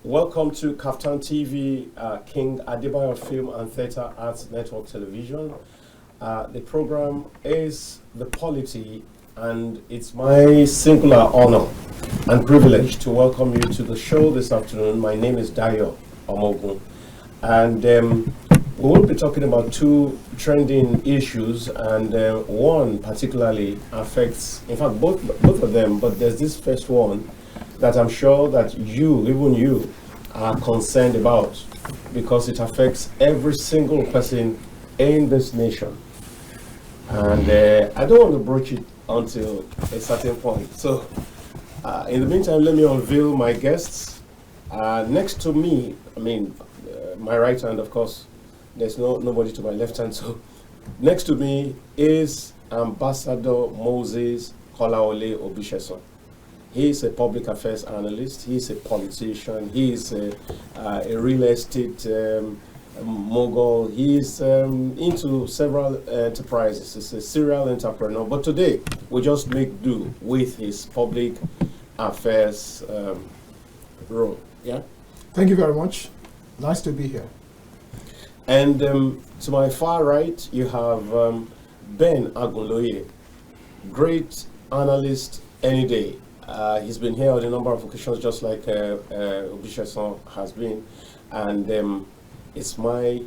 Welcome to KAFTANTV, King Adebayo Film and Theatre Arts Network Television. The program is the Polity, and it's my singular honor and privilege to welcome you to the show this afternoon. My name is Dayo, Omoogun, and we will be talking about two trending issues, and one particularly affects, in fact, both of them, but there's this first one that I'm sure that even you, are concerned about, because it affects every single person in this nation. And I don't want to broach it until a certain point. So, in the meantime, let me unveil my guests. Next to me, my right hand, of course, there's nobody to my left hand. So, next to me is Ambassador Moses Kolawole Obisesan. He is a public affairs analyst. He is a politician. He is a real estate mogul. He is into several enterprises. He's a serial entrepreneur. But today, we just make do with his public affairs role. Yeah. Thank you very much. Nice to be here. And to my far right, you have Ben Agunloye, great analyst any day. He's been here on a number of occasions, just like Obisesan has been, and it's my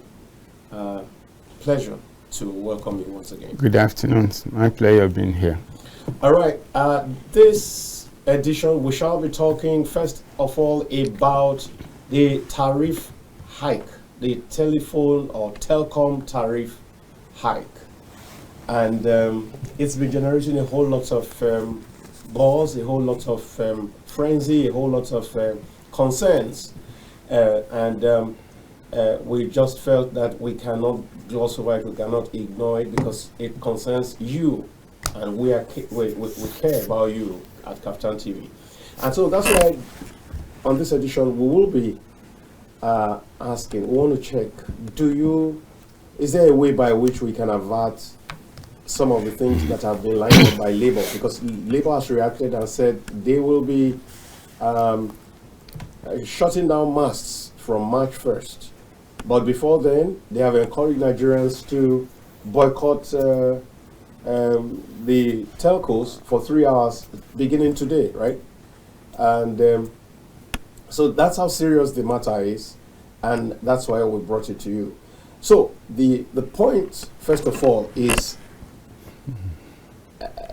pleasure to welcome you once again. Good afternoon. It's my pleasure being here. All right. This edition, we shall be talking first of all about the tariff hike, the telephone or telecom tariff hike, and it's been generating a whole lot of buzz, a whole lot of frenzy, a whole lot of concerns, and we just felt that we cannot gloss over it, we cannot ignore it, because it concerns you, and we care about you at KAFTAN TV. And so that's why on this edition we will be asking, we want to check, is there a way by which we can avert some of the things that have been lined up by Labour, because Labour has reacted and said they will be shutting down masts from March 1st. But before then, they have encouraged Nigerians to boycott the telcos for 3 hours beginning today, right? And so that's how serious the matter is, and that's why we brought it to you. So the point, first of all,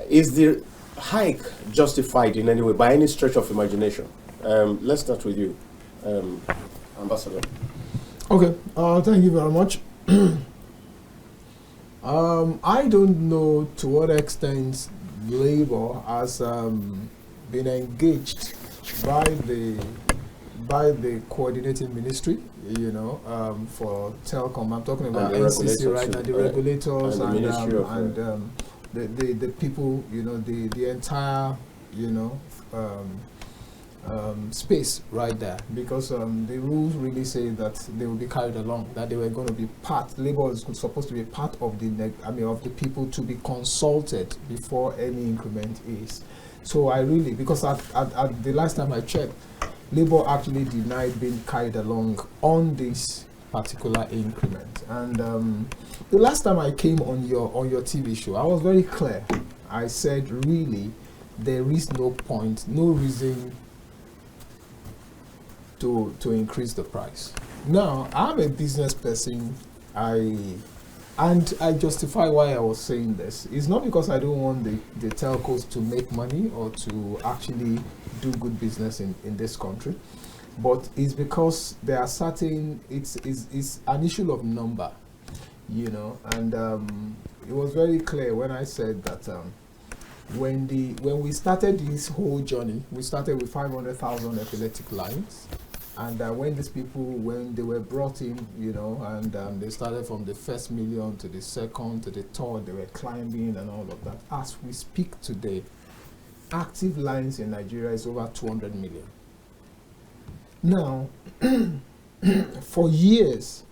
is the hike justified in any way, by any stretch of imagination? Let's start with you, Ambassador. Okay, thank you very much. I don't know to what extent Labour has been engaged by the coordinating ministry, for telecom. I'm talking about NCC right now, the regulators and the people, the entire, space right there, because the rules really say that they will be carried along, that they were going to be Labour is supposed to be part of of the people to be consulted before any increment is. So because at the last time I checked, Labour actually denied being carried along on this particular increment. And the last time I came on your TV show, I was very clear. I said, really, there is no point, no reason to increase the price. Now, I'm a business person, and I justify why I was saying this. It's not because I don't want the telcos to make money or to actually do good business in this country, but it's because there are certain, it's an issue of number, and it was very clear when I said that when we started this whole journey, we started with 500,000 epileptic lines, and when these people, when they were brought in, and they started from the first million to the second to the third, they were climbing and all of that. As we speak today, active lines in Nigeria is over 200 million. Now, for years,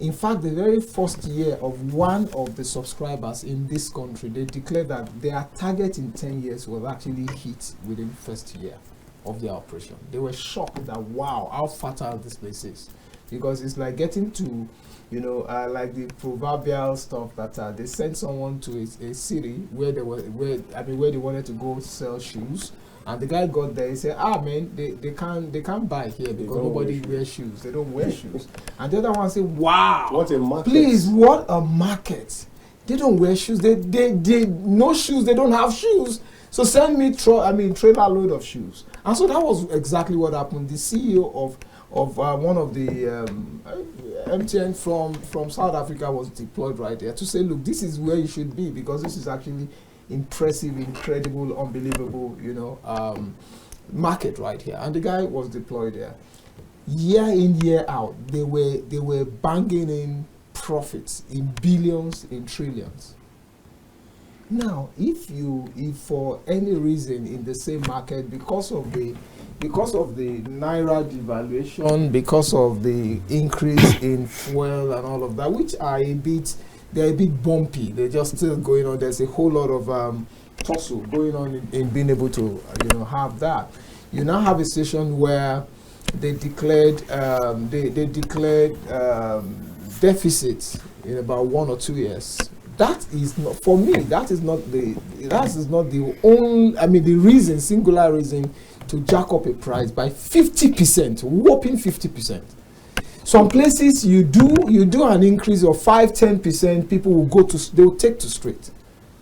in fact, the very first year of one of the subscribers in this country, they declared that their target in 10 years was actually hit within the first year. of their operation. They were shocked that, wow, how fertile this place is. Because it's like getting to, like the proverbial stuff that they sent someone to a city where they wanted to go sell shoes. And the guy got there, he said, man, they can't buy here because nobody wears shoes. They don't wear shoes. And the other one said, wow, what a market. Please, what a market. They don't wear shoes. They no shoes. They don't have shoes. So send me trailer load of shoes. And so that was exactly what happened. The CEO of one of the MTN from South Africa was deployed right there to say, look, this is where you should be because this is actually impressive, incredible, unbelievable, market right here. And the guy was deployed there. Year in, year out, they were banging in profits in billions, in trillions. Now, if for any reason in the same market, because of the naira devaluation, because of the increase in fuel and all of that, which are they're a bit bumpy. They're just still going on. There's a whole lot of tussle going on in being able to have that. You now have a situation where they declared deficits in about 1 or 2 years. That is not, for me, that is not the only, the reason, singular reason to jack up a price by 50%, whopping 50%. Some places you do an increase of 5-10%, people will take to street.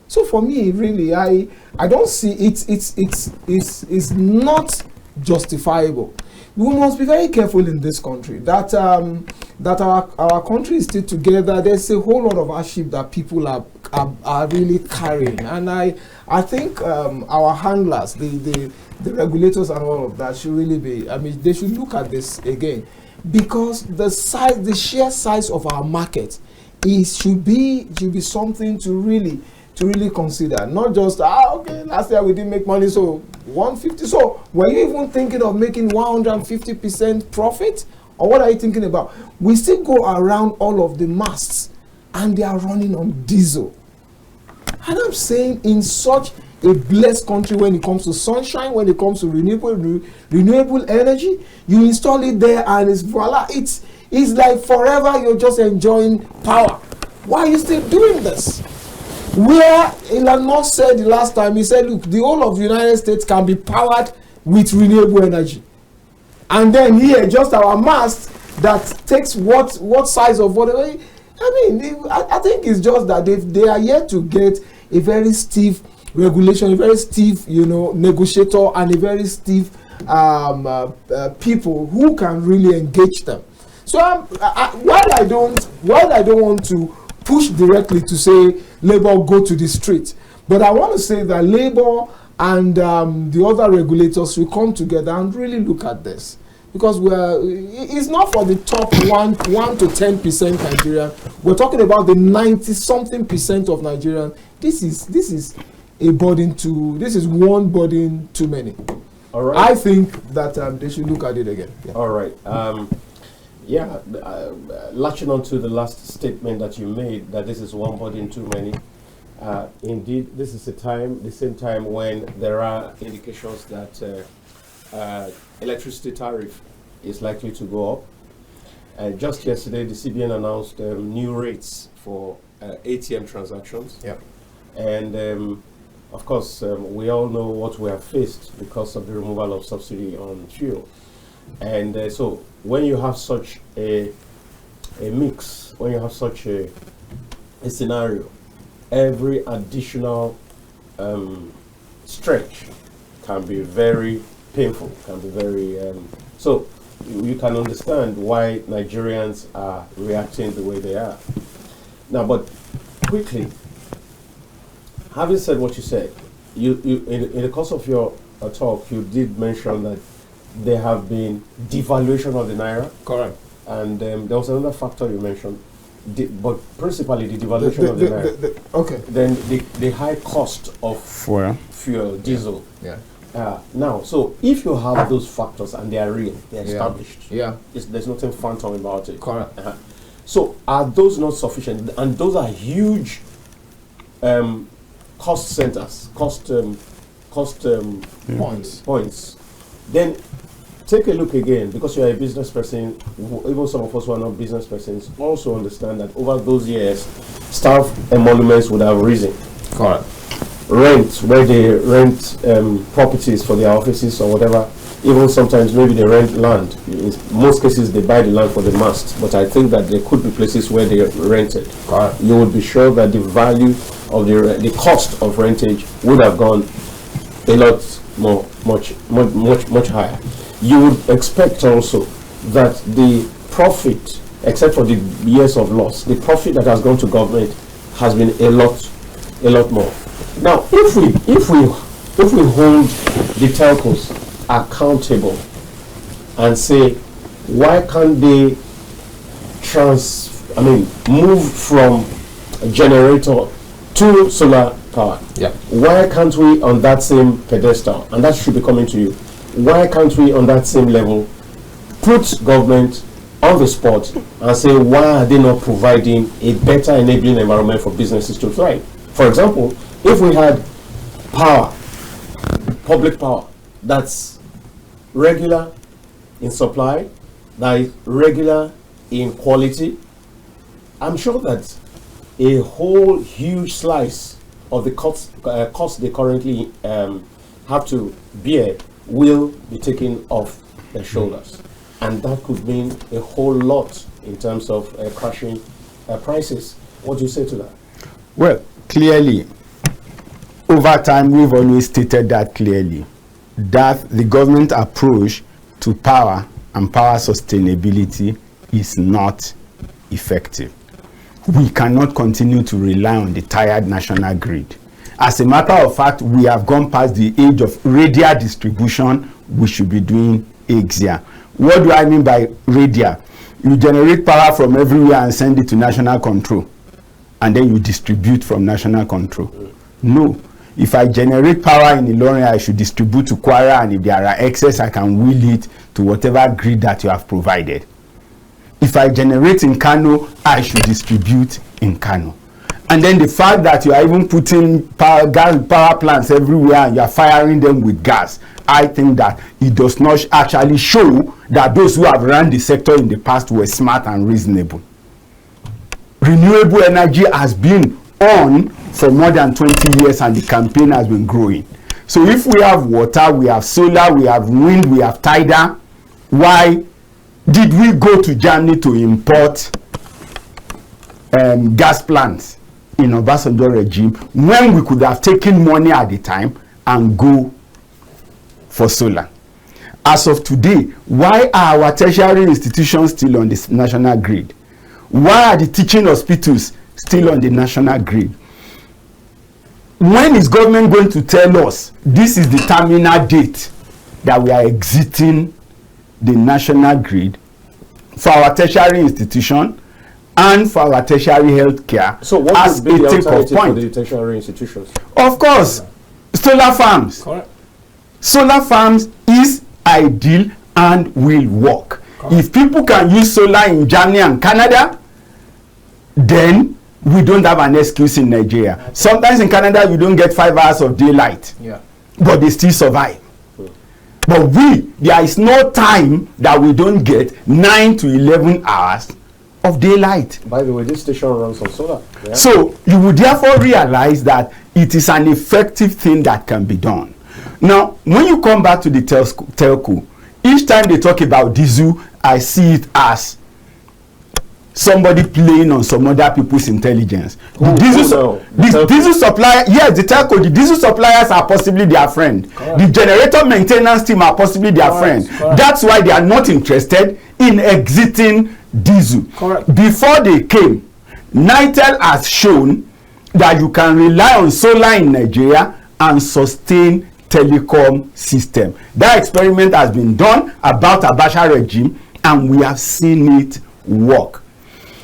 So for me, really, I don't see it's not justifiable. We must be very careful in this country that our country is still together. There's a whole lot of hardship that people are really carrying, and I think our handlers, the regulators and all of that should really be. They should look at this again, because the sheer size of our market should be something to really consider. Not just okay, last year we didn't make money, so 150. So were you even thinking of making 150% profit, or what are you thinking about? We still go around all of the masts, and they are running on diesel. And I'm saying, in such a blessed country, when it comes to sunshine, when it comes to renewable energy, you install it there and it's voila, it's like forever you're just enjoying power. Why are you still doing this? Where Elon Musk said the last time, he said, look, the whole of the United States can be powered with renewable energy. And then here, just our mast that takes what size of whatever. I think it's just that they are yet to get a very stiff regulation, a very stiff, negotiator, and a very stiff people who can really engage them. So while I don't want to push directly to say Labour go to the street, but I want to say that Labour and the other regulators will come together and really look at this, because it's not for the top 1 to 10% Nigerian. We're talking about the 90-something percent of Nigerian. This is a burden this is one burden too many. All right. I think that they should look at it again. Yeah. All right. Latching on to the last statement that you made, that this is one burden too many. Indeed, this is the same time when there are indications that electricity tariff is likely to go up. Just yesterday, the CBN announced new rates for ATM transactions. Yeah. And of course, we all know what we have faced because of the removal of subsidy on fuel. And so when you have such a mix, when you have such a scenario, every additional stretch can be very painful, can be very... so you can understand why Nigerians are reacting the way they are. Now, but quickly, having said what you said, you in the course of your talk, you did mention that there have been devaluation of the naira. Correct. And there was another factor you mentioned, but principally the devaluation of the naira. Okay. Then the high cost of fuel, diesel. Yeah. Now, so if you have those factors and they are real, they're established. Yeah. There's nothing phantom about it. Correct. So are those not sufficient? And those are huge cost centers, points. then take a look again, because you are a business person. Even some of us who are not business persons also understand that over those years, staff emoluments would have risen. Correct. Rent, where they rent properties for their offices or whatever. Even sometimes maybe they rent land. In most cases, they buy the land for the mast. But I think that there could be places where they rent it. You would be sure that the value of the cost of rentage would have gone a lot more, much higher. You would expect also that the profit, except for the years of loss, the profit that has gone to government has been a lot more. Now, if we hold the telcos accountable and say, why can't they move from a generator to solar power? Yeah. Why can't we, on that same pedestal, and that should be coming to you, why can't we on that same level put government on the spot and say, why are they not providing a better enabling environment for businesses to thrive? For example, if we had power, public power, that's regular in supply, that is regular in quality, I'm sure that a whole huge slice of the cost they currently have to bear will be taken off their shoulders. And that could mean a whole lot in terms of crashing prices. What do you say to that? Well, clearly, over time, we've always stated that clearly, that the government approach to power and power sustainability is not effective. We cannot continue to rely on the tired national grid. As a matter of fact, we have gone past the age of radial distribution. We should be doing axial. What do I mean by radial? You generate power from everywhere and send it to national control, and then you distribute from national control. No. If I generate power in Ilorin, I should distribute to Kwara, and if there are excess, I can wheel it to whatever grid that you have provided. If I generate in Kano, I should distribute in Kano. And then the fact that you are even putting power plants everywhere and you are firing them with gas, I think that it does not actually show that those who have run the sector in the past were smart and reasonable. Renewable energy has been on for more than 20 years and the campaign has been growing. So if we have water, we have solar, we have wind, we have tidal, why did we go to Germany to import gas plants in Obasanjo regime when we could have taken money at the time and go for solar? As of today, why are our tertiary institutions still on the national grid? Why are the teaching hospitals still on the national grid? When is government going to tell us this is the terminal date that we are exiting the national grid for our tertiary institution and for our tertiary health care? So what as would be the a take-off alternative for point? the tertiary institutions? Of course, solar farms. Correct. Solar farms is ideal and will work. Correct. If people can use solar in Germany and Canada, then we don't have an excuse in Nigeria. Okay. Sometimes in Canada, you don't get 5 hours of daylight, but they still survive. But there is no time that we don't get 9 to 11 hours of daylight. By the way, this station runs on solar. Yeah? So you would therefore realize that it is an effective thing that can be done. Now, when you come back to the telco, each time they talk about diesel, I see it as somebody playing on some other people's intelligence. The diesel supplier, yes, the telco, the diesel suppliers are possibly their friend. Correct. The generator maintenance team are possibly their friend. Correct. That's why they are not interested in exiting diesel. Correct. Before they came, NITEL has shown that you can rely on solar in Nigeria and sustain telecom system. That experiment has been done about Abacha regime and we have seen it work.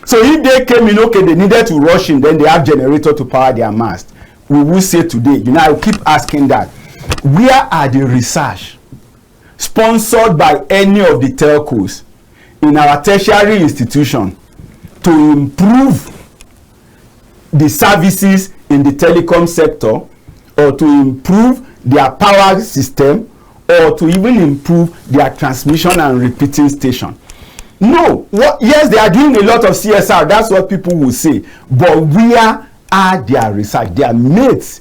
So if they came in, okay, they needed to rush in, then they have generator to power their mast. We will say today, I will keep asking that, where are the research sponsored by any of the telcos in our tertiary institution to improve the services in the telecom sector or to improve their power system or to even improve their transmission and repeating station. No, yes, they are doing a lot of CSR, that's what people will say, but where are their research? Their mates,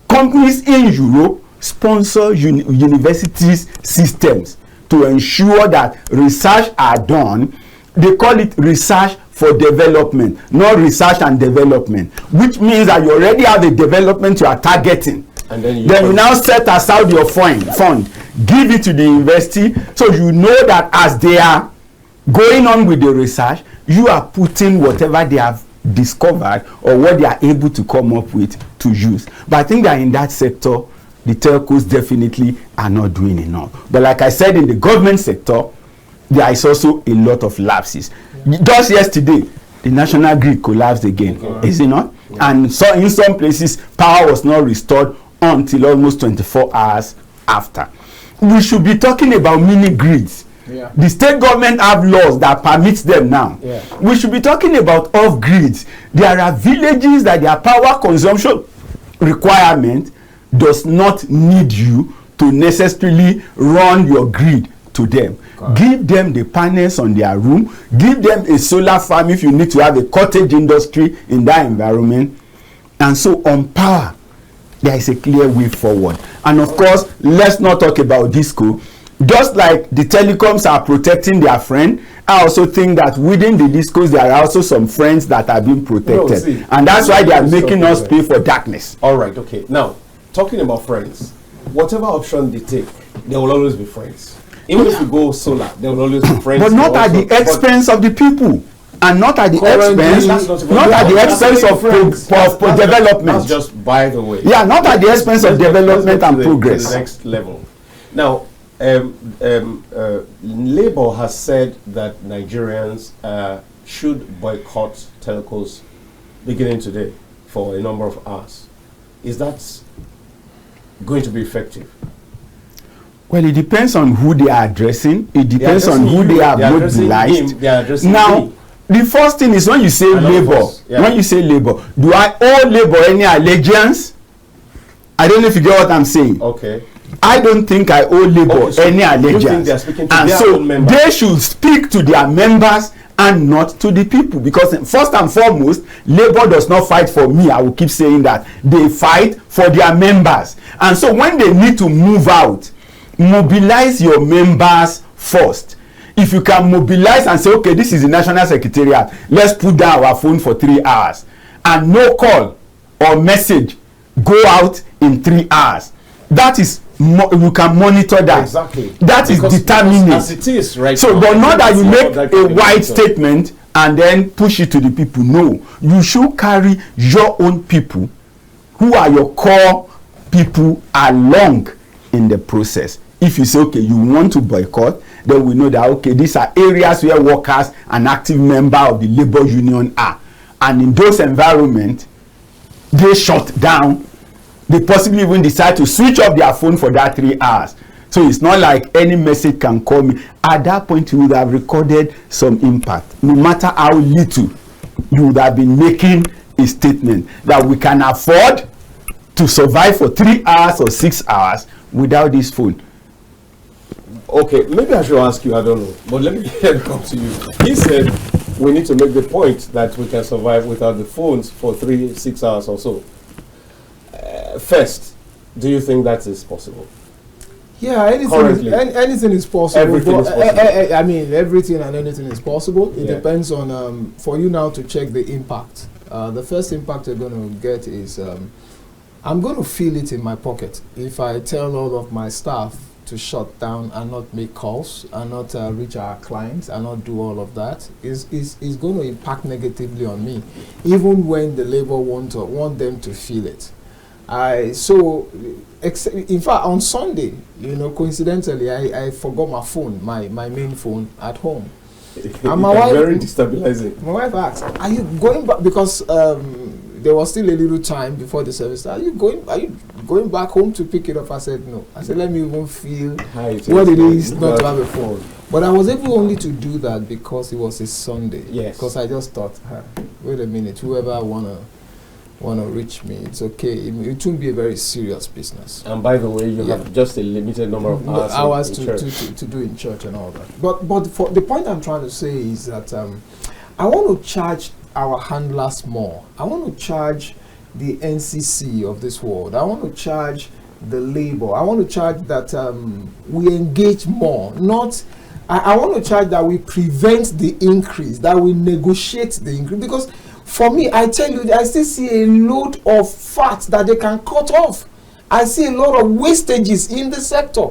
companies in Europe sponsor universities systems to ensure that research are done. They call it research for development, not research and development, which means that you already have a development you are targeting. And then you now set aside your fund, give it to the university, so you know that as they are going on with the research, you are putting whatever they have discovered or what they are able to come up with to use. But I think that in that sector, the telcos definitely are not doing enough. But like I said, in the government sector, there is also a lot of lapses. Just yesterday, the national grid collapsed again, is it not? And so in some places, power was not restored until almost 24 hours after. We should be talking about mini grids. Yeah. The state government have laws that permits them now. Yeah. We should be talking about off grids. There are villages that their power consumption requirement does not need you to necessarily run your grid to them. Give them the panels on their room, give them a solar farm if you need to have a cottage industry in that environment. And so on power, there is a clear way forward. And of course, let's not talk about disco. Just like the telecoms are protecting their friend, I also think that within the discos there are also some friends that are being protected. No, and that's why they are making us pay for darkness. All right, okay. Now, talking about friends, whatever option they take, they will always be friends. Even if you go solar, they will always be friends. But not at the expense of the people. And not at the expense of development. That's just by the way. Yeah, not at the expense of development and progress. To the next level. Now, Labour has said that Nigerians should boycott telcos beginning today for a number of hours. Is that going to be effective? Well, it depends on who they are addressing. It depends on who they are mobilized. Now, the first thing is when you say Labour, when you say Labour, do I owe Labour any allegiance? I don't know if you get what I'm saying. Okay. I don't think I owe Labour any allegiance. And so they should speak to their members and not to the people, because first and foremost, Labour does not fight for me. I will keep saying that. They fight for their members. And so when they need to move out, mobilize your members first. If you can mobilize and say, okay, this is the National Secretariat, let's put down our phone for 3 hours, and no call or message go out in 3 hours. That is, you can monitor that. Exactly. That is determining. As it is right so, now, but not that you make a wide statement and then push it to the people. No, you should carry your own people, who are your core people, along in the process. If you say, okay, you want to boycott, then we know that, okay, these are areas where workers and active member of the labor union are. And in those environments, they shut down. They possibly even decide to switch off their phone for that 3 hours. So it's not like any message can call me. At that point, you would have recorded some impact. No matter how little, you would have been making a statement that we can afford to survive for 3 hours or 6 hours without this phone. Okay, maybe I should ask you, I don't know, but let me come to you. He said we need to make the point that we can survive without the phones for 3-6 hours or so. First, do you think that is possible? Yeah, anything is possible. Everything is possible. I mean, everything and anything is possible. It depends on, for you now to check the impact. The first impact you're going to get is, I'm going to feel it in my pocket if I tell all of my staff to shut down and not make calls and not reach our clients and not do all of that. Is going to impact negatively on me, even when the labor want them to feel it. In fact, on Sunday, coincidentally, I forgot my phone, my main phone at home. And my wife, very destabilizing. My wife asked, "Are you going back?" Because there was still a little time before the service started. Are you going back home to pick it up? I said no. I said, let me even feel what it is not to have a phone. But I was able only to do that because it was a Sunday. Yes. Because I just thought, wait a minute, whoever wanna want to reach me, it's okay. It won't be a very serious business. And by the way, you have just a limited number of hours to do in church and all that. But for the point I'm trying to say is that I want to charge our handlers more. I want to charge the NCC of this world. I want to charge the labor. I want to charge that we engage more. I want to charge that we prevent the increase, that we negotiate the increase. Because for me, I tell you, I still see a load of fat that they can cut off. I see a lot of wastages in the sector.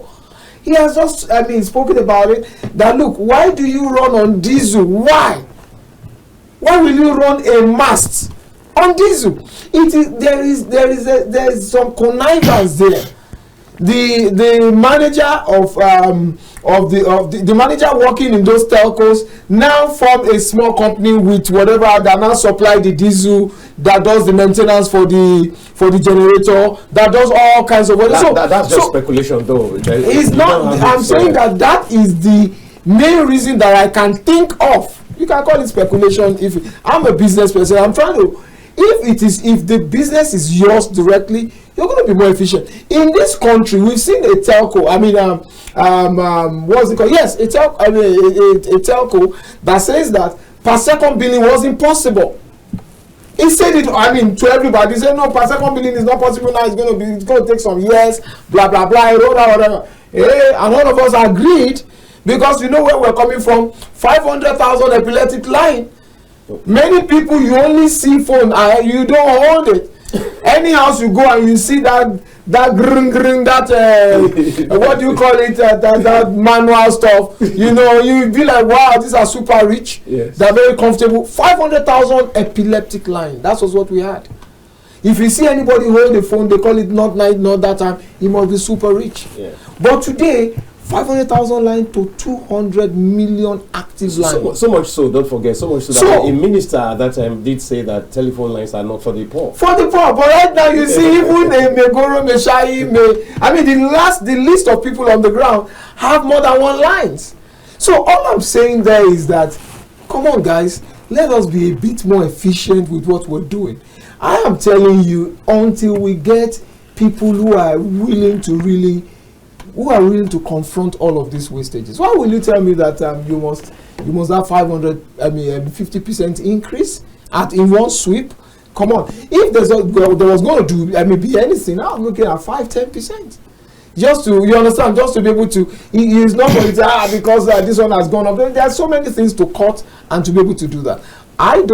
He has just, spoken about it, that look, why do you run on diesel? Why? Why will you run a mast on diesel? There is some connivance there. The manager the manager working in those telcos now form a small company with whatever that now supply the diesel, that does the maintenance for the generator, that does all kinds of work. That's just speculation, though. It's not. I'm saying that is the main reason that I can think of. You can call it speculation. If I'm a business person, I'm trying to. If the business is yours directly, you're going to be more efficient. In this country, we've seen a telco. What's it called? Yes, a telco that says that per second billing was impossible. He said it. To everybody. He said no, per second billing is not possible now. It's going to take some years. Blah blah blah. Whatever. And all of us agreed because you know where we're coming from. 500,000 epileptic line. Many people, you only see phone, you don't hold it. Any house you go and you see that gring, what do you call it, that manual stuff, you be like, wow, these are super rich. Yes. They're very comfortable. 500,000 epileptic line. That was what we had. If you see anybody hold the phone, they call it not night, not that time, he must be super rich. Yeah. But today, 500,000 line to 200 million active lines. So much so, don't forget, so much so that a minister at that time did say that telephone lines are not for the poor. For the poor, but right now you see even a Megoro, Meshai, the list of people on the ground have more than one lines. So all I'm saying there is that, come on guys, let us be a bit more efficient with what we're doing. I am telling you, until we get people who are willing to confront all of these wastages. Why will you tell me that you must have 50% increase in one sweep? Come on. If there was going to be anything, I'm looking at 5-10%. Just to be able to, it's not going to say, because this one has gone up. There are so many things to cut and to be able to do that. I've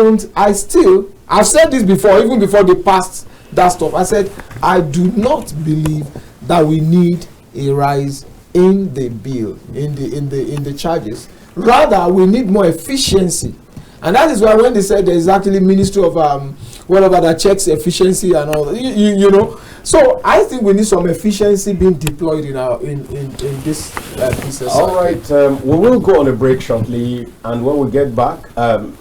said this before, even before they passed that stuff. I said, I do not believe that we need a rise in the bill, in the charges. Rather, we need more efficiency, and that is why when they said there is actually Ministry of whatever that checks efficiency and all that, So I think we need some efficiency being deployed in this business. All right, we will go on a break shortly, and when we get back,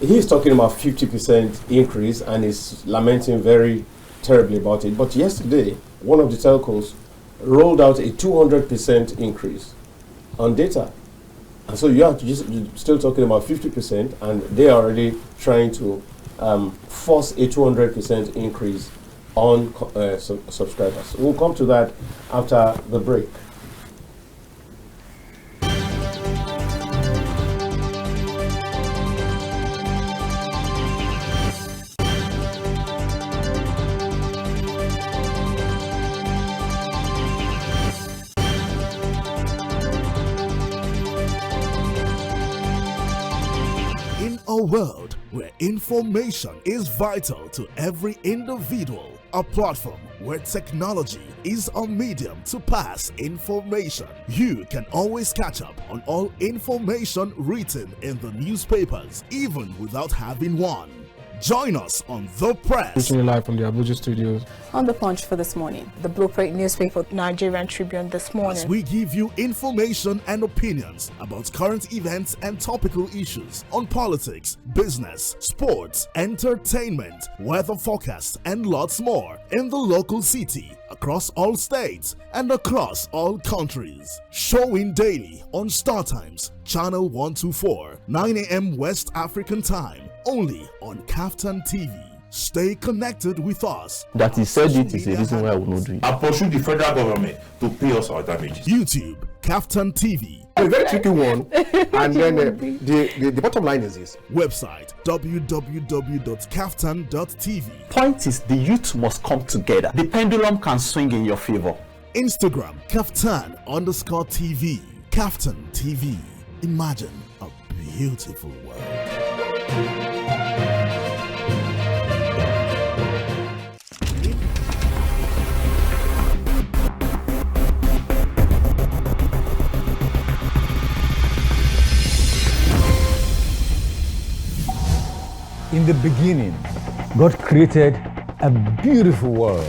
he's talking about 50% increase and is lamenting very terribly about it. But yesterday, one of the telcos rolled out a 200% increase on data, and so you're still talking about 50%, and they are already trying to force a 200% increase on subscribers. We'll come to that after the break. A world where information is vital to every individual, a platform where technology is a medium to pass information. You can always catch up on all information written in the newspapers, even without having one. Join us on The Press. Live from the Abuja studios. On The Punch for this morning. The Blueprint newspaper, Nigerian Tribune this morning. As we give you information and opinions about current events and topical issues on politics, business, sports, entertainment, weather forecast, and lots more in the local city, across all states, and across all countries. Showing daily on Startimes, channel 124, 9 a.m. West African time, only on KAFTANTV. Stay connected with us. That he said it is a reason why I will not do it. I pursue the federal government to pay us our damages. YouTube, KAFTANTV. A very tricky one, and then the bottom line is this. Website www.kaftan.tv. Point is, the youth must come together. The pendulum can swing in your favor. Instagram, KAFTAN_TV. KAFTAN TV. Imagine a beautiful world. In the beginning, God created a beautiful world.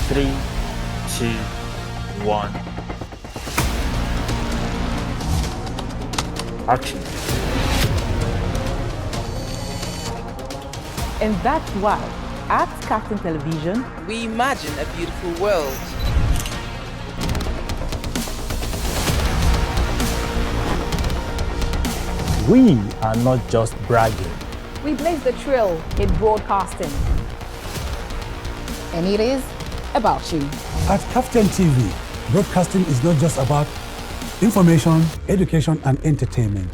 3, 2, 1. Action. And that's why, at KAFTAN Television, we imagine a beautiful world. We are not just bragging. We blaze the trail in broadcasting. And it is about you. At KAFTAN TV, broadcasting is not just about information, education, and entertainment.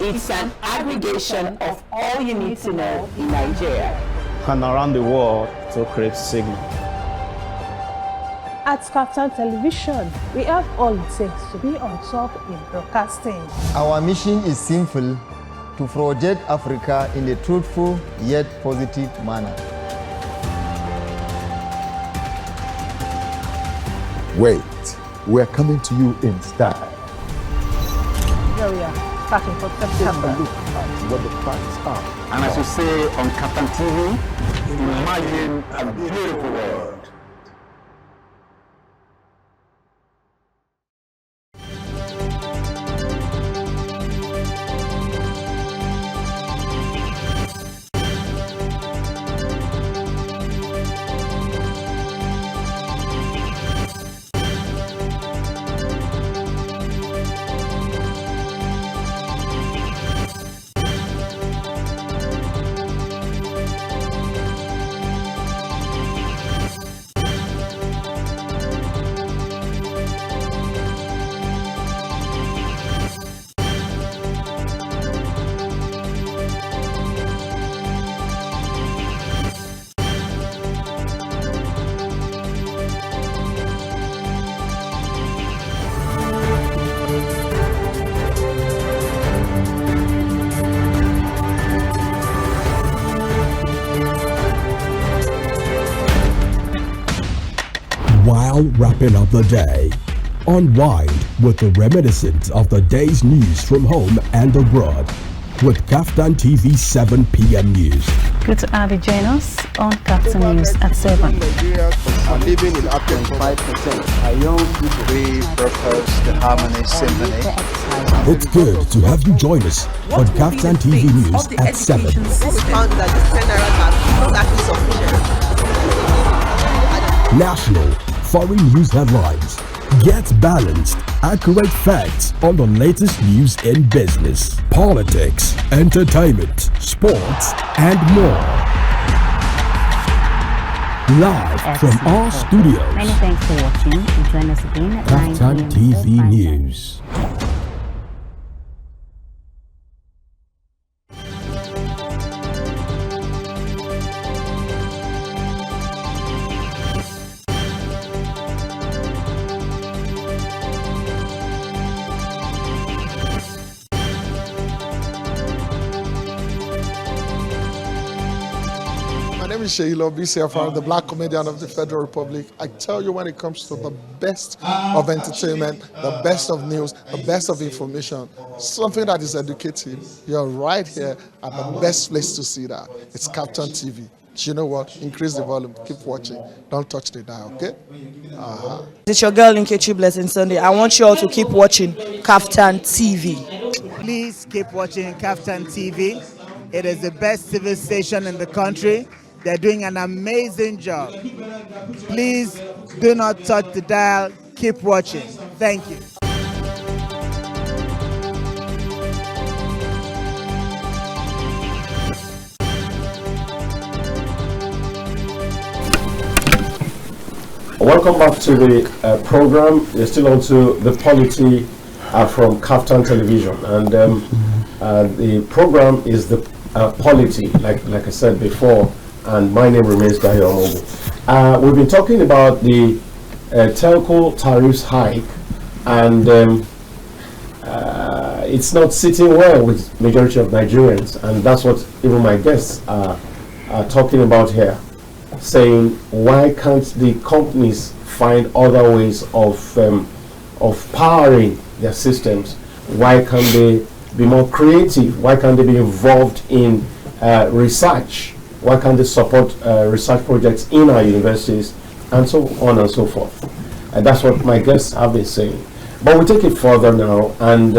it's an aggregation of all you need to know in Nigeria And around the world to create signal. At KAFTAN Television, we have all it takes to be on top in broadcasting. Our mission is simple: to project Africa in a truthful yet positive manner. Wait, we're coming to you in style. Here we are, starting from September. Look at what the facts are. And as you say on KAFTAN TV, imagine a beautiful world. While wrapping up the day, unwind with the reminiscence of the day's news from home and abroad with KAFTAN TV 7 p.m. news. Good to have you join us on KAFTAN News at 7. Nigerians are living in up to 5%. A young people purpose the Harmony Symphony. It's good to have you join us on KAFTAN TV News at 7. What we found is that the 10 naira not actually sufficient. National, foreign news headlines. Get balanced, accurate facts on the latest news in business, politics, entertainment, sports, and more. Live from our studios. Many thanks for watching and join us again at 9 KAFTAN TV News. Obisesan, the black comedian of the Federal Republic. I tell you, when it comes to the best of entertainment, the best of news, the best of information, something that is educative, you're right here at the best place to see that. It's KAFTAN TV. You know what? Increase the volume. Keep watching. Don't touch the dial, okay? It's your girl Nkechi Blessing Sunday. I want you all to keep watching KAFTAN TV. Please keep watching KAFTAN TV. It is the best TV station in the country. They're doing an amazing job. Please do not touch the dial. Keep watching. Thank you. Welcome back to the program. You're still on to the Polity from KAFTAN Television, and the program is the Polity, like I said before, and my name remains Dayo Omoogun. We've been talking about the Telco tariffs hike, and it's not sitting well with majority of Nigerians, and that's what even my guests are talking about here, saying why can't the companies find other ways of powering their systems? Why can't they be more creative? Why can't they be involved in research? Why can't they support research projects in our universities, and so on and so forth? And that's what my guests have been saying. But we take it further now, and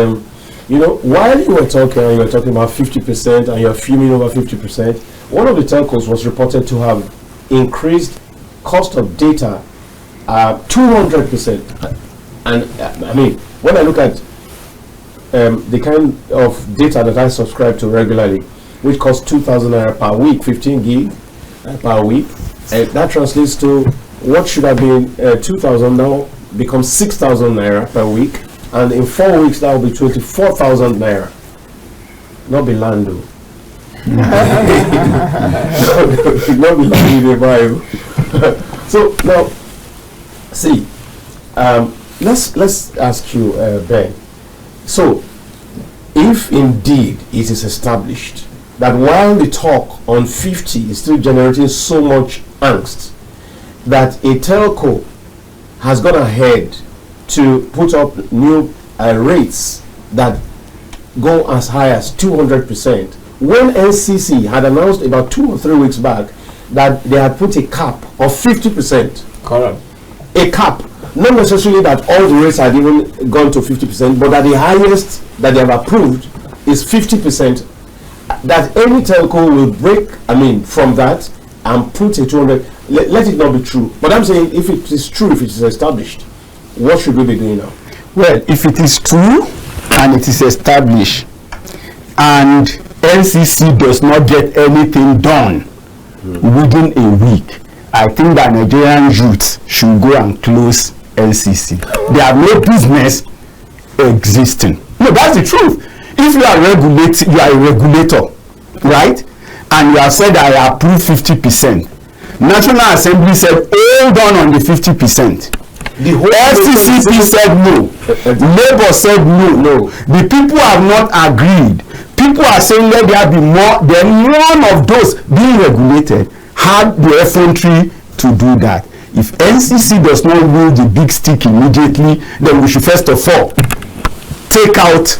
you know, while you were talking about 50% and you're fuming over 50%, one of the telcos was reported to have increased cost of data 200%. And I mean, when I look at the kind of data that I subscribe to regularly, which costs 2,000 naira per week, 15 gig per week, and that translates to what should have been 2,000 now becomes 6,000 naira per week, and in 4 weeks that will be 24,000 naira. Not be lando. Not be lando in the Bible. So now, see, let's ask you, Ben. So, if indeed it is established that while the talk on 50 is still generating so much angst, that a telco has gone ahead to put up new rates that go as high as 200%, when NCC had announced about 2 or 3 weeks back that they had put a cap of 50%. Correct. A cap. Not necessarily that all the rates had even gone to 50%, but that the highest that they have approved is 50%. That any telco will break, from that and put a 200. Let it not be true. But I'm saying, if it is true, if it is established, what should we be doing now? Well, if it is true and it is established, and NCC does not get anything done within a week, I think that Nigerian youths should go and close NCC. They have no business existing. No, that's the truth. If you are a regulator, right? And you have said I approve 50%. National Assembly said hold on the 50%. The whole FCCP said no. Labour said no. The people have not agreed. People are saying let there be more. Then none of those being regulated had the effrontery to do that. If NCC does not wield the big stick immediately, then we should first of all take out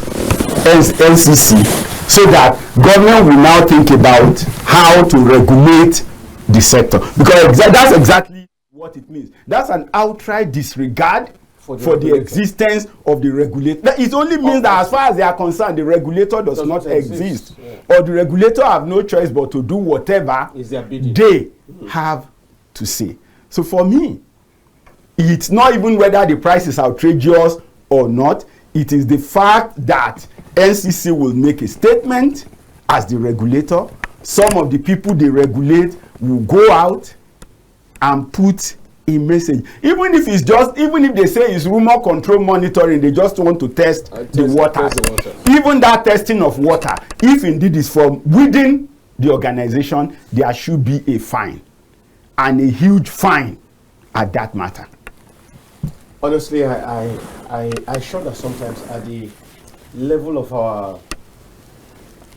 NCC, so that government will now think about how to regulate the sector, because that's exactly what it means. That's an outright disregard for the existence of the regulator. It only means that as far as they are concerned, the regulator does not exist. Or the regulator have no choice but to do whatever they have to say. So for me, it's not even whether the price is outrageous or not. It is the fact that NCC will make a statement as the regulator. Some of the people they regulate will go out and put a message. Even if they say it's rumor control monitoring, they just want to test the water. Even that testing of water, if indeed is from within the organization, there should be a fine, and a huge fine at that matter. Honestly, I shudder sometimes at the level of our,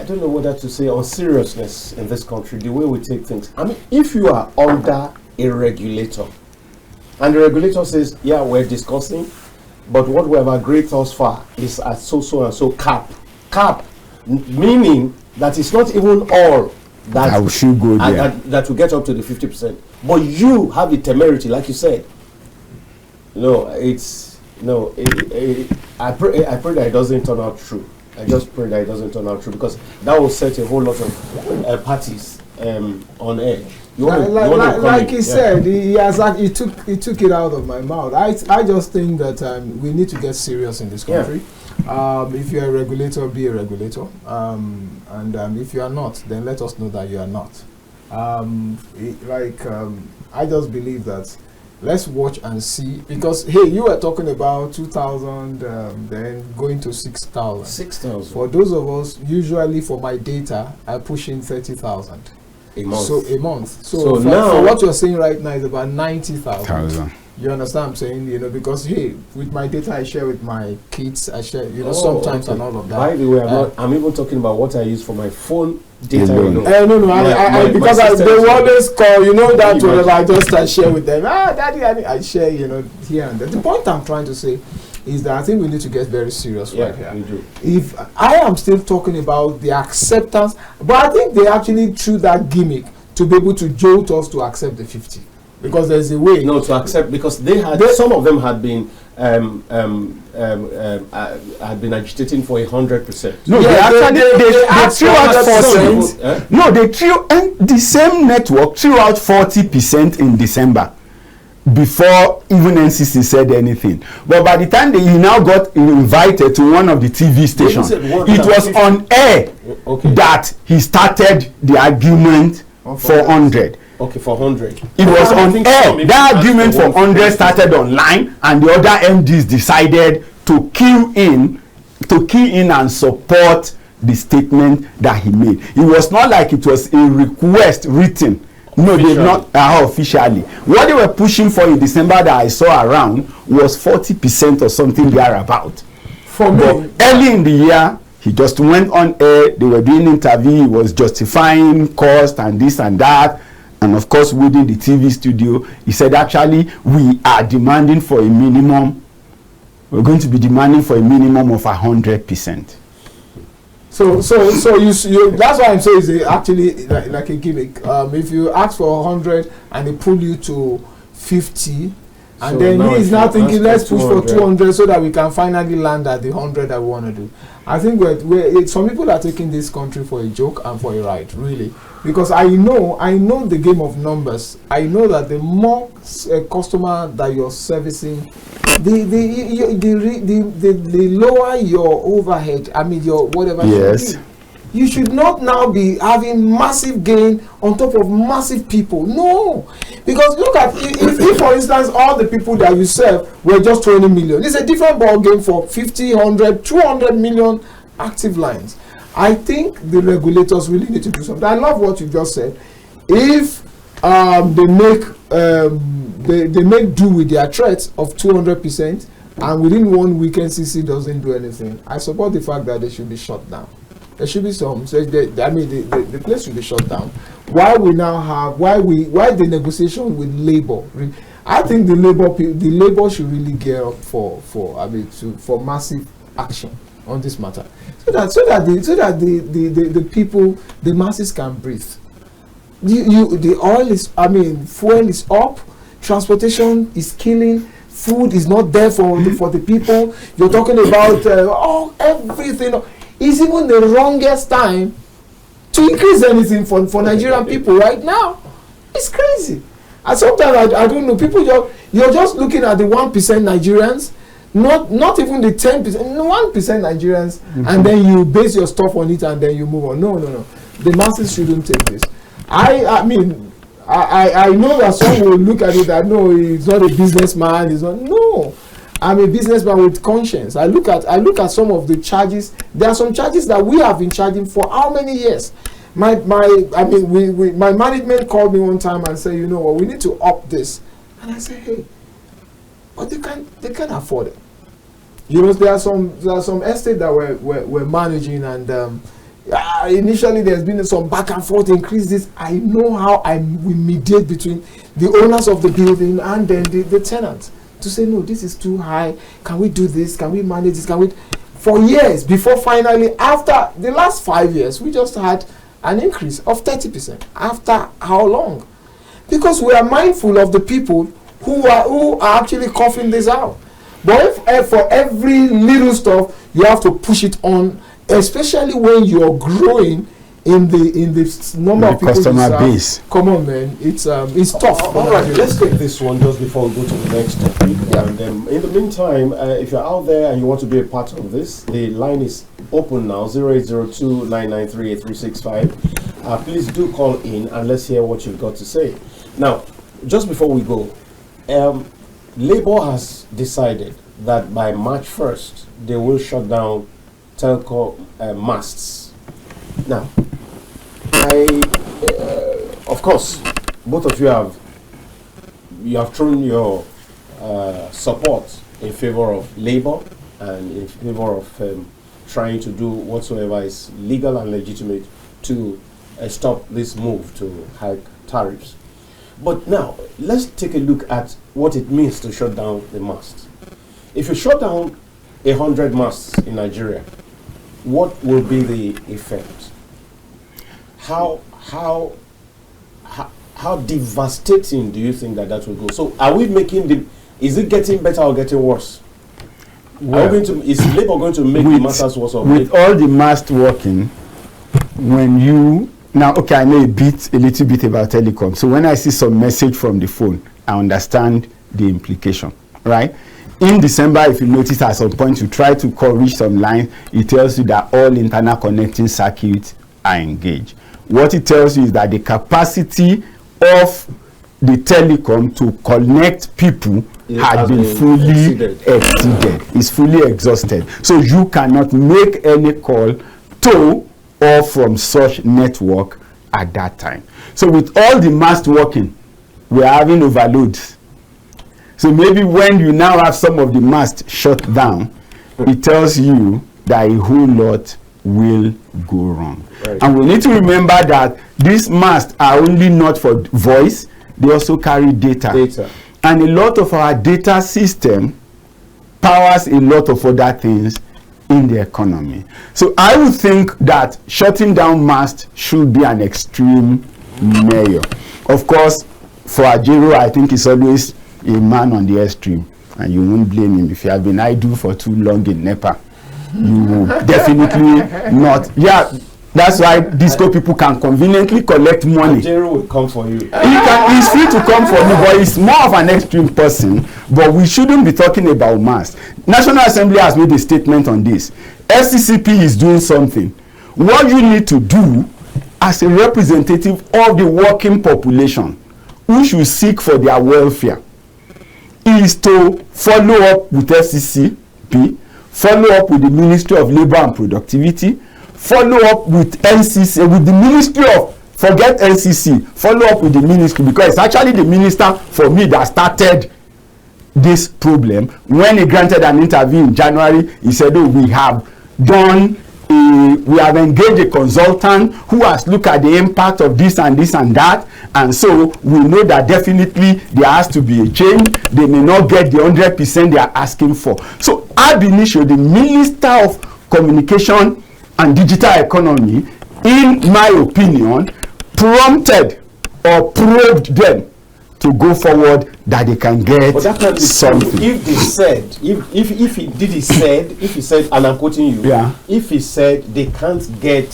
I don't know whether to say, seriousness in this country, the way we take things. If you are under a regulator, and the regulator says, yeah, we're discussing, but what we have agreed thus far is at so and so cap. Meaning that it's not even all that should go there. That will get up to the 50%. But you have the temerity, like you said. I pray that it doesn't turn out true. I just pray that it doesn't turn out true, because that will set a whole lot of parties on edge. Like he said, he took it out of my mouth. I just think that we need to get serious in this country. If you're a regulator, be a regulator. And if you are not, then let us know that you are not. I just believe that let's watch and see, because hey, you were talking about 2,000, then going to 6,000. 6,000. For those of us, usually for my data, I push in 30,000 a month. So a month. So for, now, for what you're saying right now is about 90,000. You understand what I'm saying? You know, because hey, with my data I share with my kids, I share, you know, sometimes and all of that. By the way, I'm even talking about what I use for my phone data. No, because they will always call, you know, that whatever I just share with them. Daddy, I share, you know, here and there. The point I'm trying to say is that I think we need to get very serious right here. We do. If I am still talking about the acceptance, but I think they actually threw that gimmick to be able to jolt us to accept the 50. Because there's a way. No, to accept, because some of them had been agitating for 100%. No, yeah, they threw out 40%. No, they threw, and the same network threw out 40% in December before even NCC said anything. But by the time he now got invited to one of the TV stations, it was on air that he started the argument for 100. Okay, for 100. It was on air. That argument for 100 started online, and the other MDs decided to key in and support the statement that he made. It was not like it was a request written. No, they not officially. What they were pushing for in December that I saw around was 40% or something thereabout. For me, early in the year, he just went on air. They were doing interview. He was justifying cost and this and that. And of course, within the TV studio, he said, actually, we are demanding for a minimum. We're going to be demanding for a minimum of 100%. So you that's why I'm saying it's actually like a gimmick. If you ask for 100 and they pull you to 50, and so then he's now thinking, let's push for 200 so that we can finally land at the 100 that we want to do. I think some people are taking this country for a joke and for a ride, really. Because I know the game of numbers. I know that the more customer that you're servicing, the lower your overhead. I mean, your whatever. Yes. You should not now be having massive gain on top of massive people. No, because look at if for instance all the people that you serve were just 20 million, it's a different ball game for 50, 100, 200 million active lines. I think the regulators really need to do something. I love what you just said. If they make do with their threats of 200%, and within 1 week NCC doesn't do anything, I support the fact that they should be shut down. There should be some. So the place should be shut down. Why the negotiation with labor? I think the labor should really gear up for massive action on this matter, so that the people, the masses can breathe. The oil is, fuel is up, transportation is killing, food is not there for the people. You're talking about everything. It's even the wrongest time to increase anything for Nigerian people right now. It's crazy. And sometimes I don't know, people you're just looking at the 1% Nigerians, not even the 10%, 1% Nigerians, and then you base your stuff on it and then you move on. No. The masses shouldn't take this. I know that some will look at it that no, he's not a businessman, no. I'm a businessman with conscience. I look at some of the charges. There are some charges that we have been charging for how many years? My management called me one time and said, you know what, we need to up this. And I said, hey, but they can't afford it. You know, there are some estates that we're managing, and initially there's been some back and forth increases. I know how we mediate between the owners of the building and then the tenants to say, no, this is too high. Can we do this? Can we manage this? Can we? For years, before finally, after the last 5 years, we just had an increase of 30%. After how long? Because we are mindful of the people who are actually coughing this out. But if for every little stuff you have to push it on, especially when you're growing in the number of people customer base. Come on, man, it's tough. All right, let's take this one just before we go to the next topic. Yeah. And in the meantime, if you're out there and you want to be a part of this, the line is open now, 0802-993-8365. Please do call in and let's hear what you've got to say. Now, just before we go, Labour has decided that by March 1st, they will shut down telco masts. Now, of course, both of you have thrown your support in favor of Labour and in favor of trying to do whatsoever is legal and legitimate to stop this move to hike tariffs. But now, let's take a look at what it means to shut down the masts. If you shut down 100 masts in Nigeria, what will be the effect? How devastating do you think that will go? So, are we making is it getting better or getting worse? Well, is Labour going to make the matters worse? With all the mast working, when you now, okay, I know a little bit about telecom. So when I see some message from the phone, I understand the implication, right? In December, if you notice at some point you try to reach some line, it tells you that all internal connecting circuits are engaged. What it tells you is that the capacity of the telecom to connect people had been fully exceeded. It's fully exhausted. So you cannot make any call to or from such network at that time. So with all the mast working, we're having overloads. So maybe when you now have some of the mast shut down, it tells you that a whole lot will go wrong. Right. And we need to remember that these masts are only not for voice, they also carry data. And a lot of our data system powers a lot of other things in the economy. So I would think that shutting down masts should be an extreme measure. Of course, for Ajero, I think it's always a man on the extreme, and you won't blame him. If you have been idle for too long in NEPA, you will definitely not. Yeah, that's why disco people can conveniently collect money. Ajero will come for you. He's free to come for me, but he's more of an extreme person. But we shouldn't be talking about mass. National Assembly has made a statement on this. FCCP is doing something. What you need to do as a representative of the working population who should seek for their welfare is to follow up with FCCP, follow up with the Ministry of Labour and Productivity, follow up with NCC, with the Ministry of, forget NCC, follow up with the ministry, because it's actually the minister for me that started this problem. When he granted an interview in January, he said, oh, we have engaged a consultant who has looked at the impact of this and this and that, and so we know that definitely there has to be a change. They may not get the 100% they are asking for. So ab initio, the Minister of Communication and Digital Economy, in my opinion, prompted or probed them to go forward that they can get something. If they said, if he said, and I'm quoting you, if he said they can't get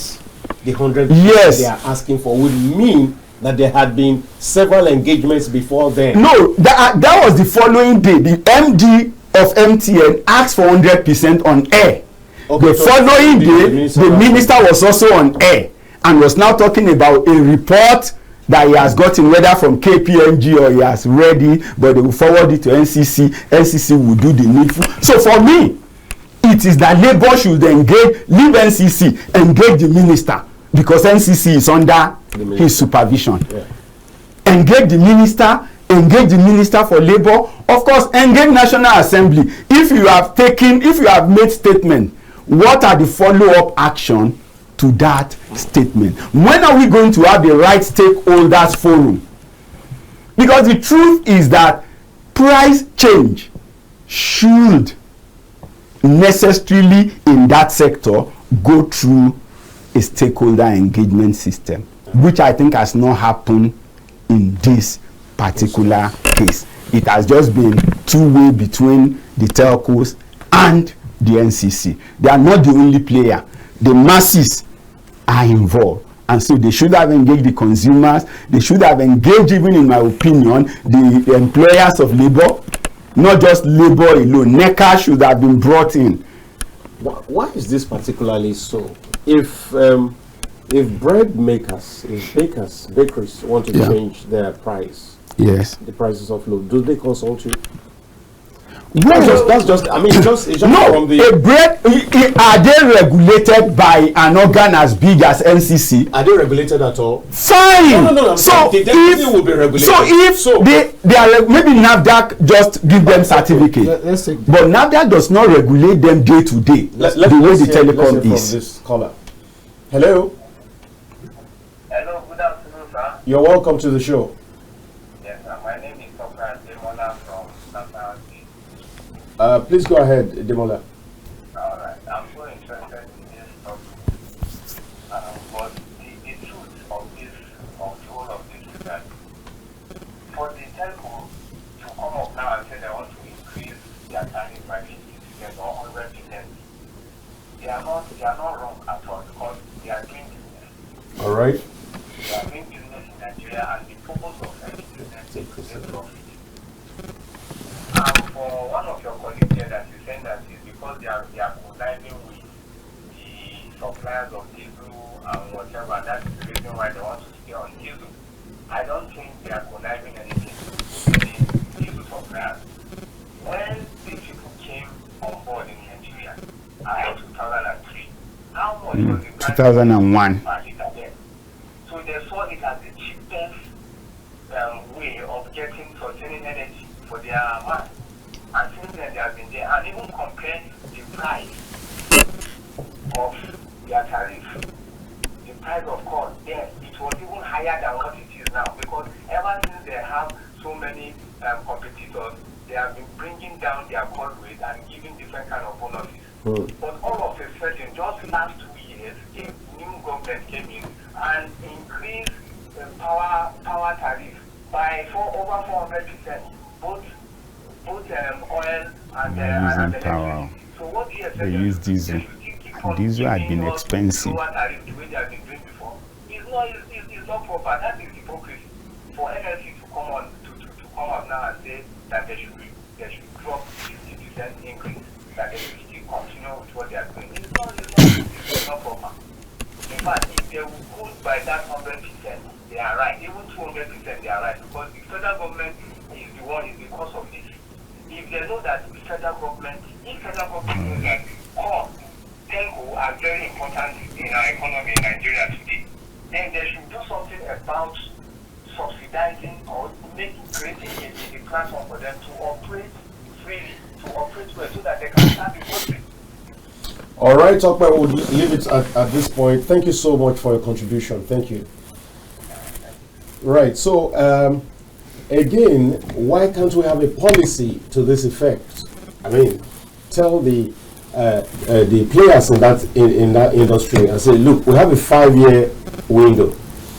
the 100% they are asking for, would mean that there had been several engagements before then. No, that was the following day. The MD of MTN asked for 100% on air. Okay, the following day, the minister was also on air and was now talking about a report that he has gotten, whether from KPMG or he has ready, but they will forward it to NCC. NCC will do the needful. So for me, it is that Labour should engage, leave NCC, engage the minister, because NCC is under his supervision. Yeah. Engage the minister for Labour. Of course, engage National Assembly. If you have made statement, what are the follow-up action to that statement? When are we going to have the right stakeholders forum? Because the truth is that price change should necessarily in that sector go through a stakeholder engagement system, which I think has not happened in this particular case. It has just been two-way between the telcos and the NCC. They are not the only player. The masses are involved, and so they should have engaged the consumers. They should have engaged, even in my opinion, the employers of labor, not just labor alone. NECA should have been brought in. Why is this particularly so? If bread makers, if bakeries want to change their price, Yes. The prices of load. Do they consult you? Well, that's just. I mean, it's just no. From the Are they regulated by an organ as big as NCC? Are they regulated at all? Fine. No. So they definitely will be regulated. So if they are maybe NAFDAC just give them certificate. Let's take but NAFDAC does not regulate them day to day. The way the telecom is. From this caller. Hello. Hello. Good afternoon, sir. You're welcome to the show. Yes, sir. My name is Dr. Demola from Startimes. Please go ahead, Demola. Alright, I'm so interested in this topic. But the truth of all of this is that for the telco to come up now and say they want to increase their tariff by 50% or 100%, they are not wrong at all because they are doing business. Alright. They are doing business in Nigeria, and the purpose of any business is to make profit. For one of your colleagues here that is saying that is because they are conniving with the suppliers of diesel and whatever. That is the reason why they want to stay on diesel. I don't think they are conniving anything with the diesel suppliers. When these people came on board in Nigeria, in 2003, how much was the price 2001. per liter then? So they saw it as the cheapest way of sustaining energy for their mass. And since then they have been there, and even compared the price of their tariff, the price of coal, then it was even higher than what it is now, because ever since they have so many competitors, they have been bringing down their coal rate and giving different kind of bonuses. But all of a sudden, just last 2 years, a new government came in and increased the power tariff by over 400%, both oil and power. So what do you expect? They use diesel. Diesel had been expensive. Lower tariff the way they have been doing before. It's not proper. That is hypocrisy. For NLC to come on to come out now and say that they should drop 50% increase, that they should still continue with what they are doing. It's not proper. In fact, if they will go by that 100%, they are right. Even 200%, they are right, because the federal government is the cause of this. If they know that the federal government knows that telco are very important in our economy in Nigeria today, then they should do something about subsidizing or creating a platform for them to operate freely, to operate well, so that they can start the country. All right, Tokwe, we'll leave it at this point. Thank you so much for your contribution. Thank you. Right, so again, why can't we have a policy to this effect? I mean, tell the players in that industry and say, look, we have a 5-year window.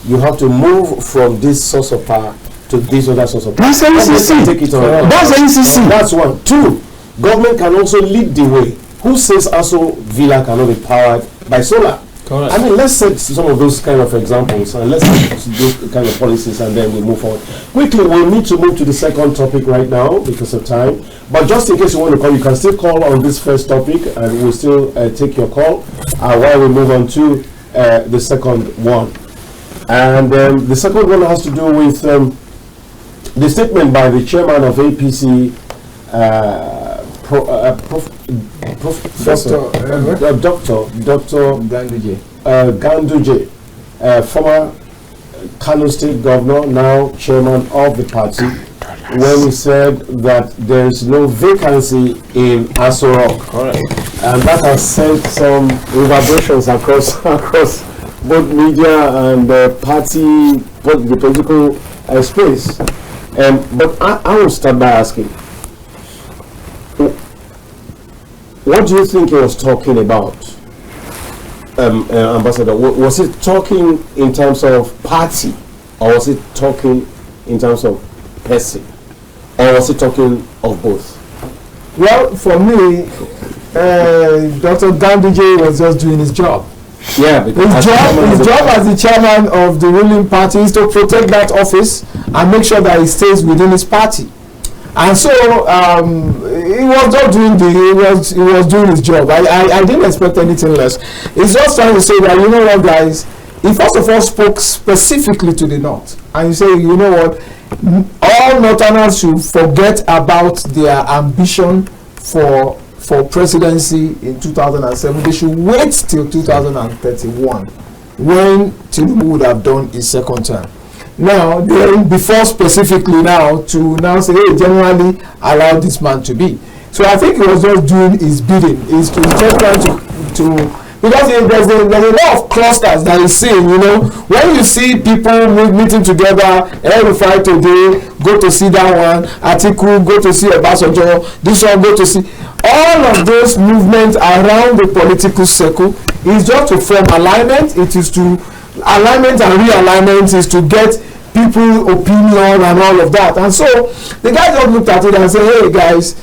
You have to move from this source of power to this other source of power. That's NCC. Take it on. That's NCC. That's one. Two, government can also lead the way. Who says also Villa cannot be powered by solar? Correct. I mean, let's set some of those kind of examples and let's set those kind of policies, and then we move forward. Quickly, we'll need to move to the second topic right now because of time. But just in case you want to call, you can still call on this first topic, and we'll still take your call while we move on to the second one. And the second one has to do with the statement by the chairman of APC, Dr. Ganduje, former Kano State Governor, now chairman of the party, when he said that there is no vacancy in Aso Rock. Correct. And that has sent some reverberations across both media and the political space. But I will start by asking, what do you think he was talking about, Ambassador? Was it talking in terms of party, or was it talking in terms of person, or was it talking of both? Well, for me, Dr. Ganduje was just doing his job. Yeah, his job as the chairman of the ruling party is to protect that office and make sure that he stays within his party. And so he was not doing he was doing his job. I didn't expect anything less. He's just trying to say that, you know what, guys, he first of all spoke specifically to the North, and he said, you know what, all Northerners should forget about their ambition for presidency in 2007. They should wait till 2031 when Tinubu would have done his second term. Now, then before specifically now to now say, hey, generally allow this man to be. So I think he was just doing his bidding, is to just trying to because there's a lot of clusters that you see, you know, when you see people meeting together, every Friday today, go to see that one, ATIKU, go to see Obisesan, this one, go to see, all of those movements around the political circle is just to form alignment. It is to, alignment and realignment is to get people opinion and all of that. And so the guy just looked at it and said, hey guys,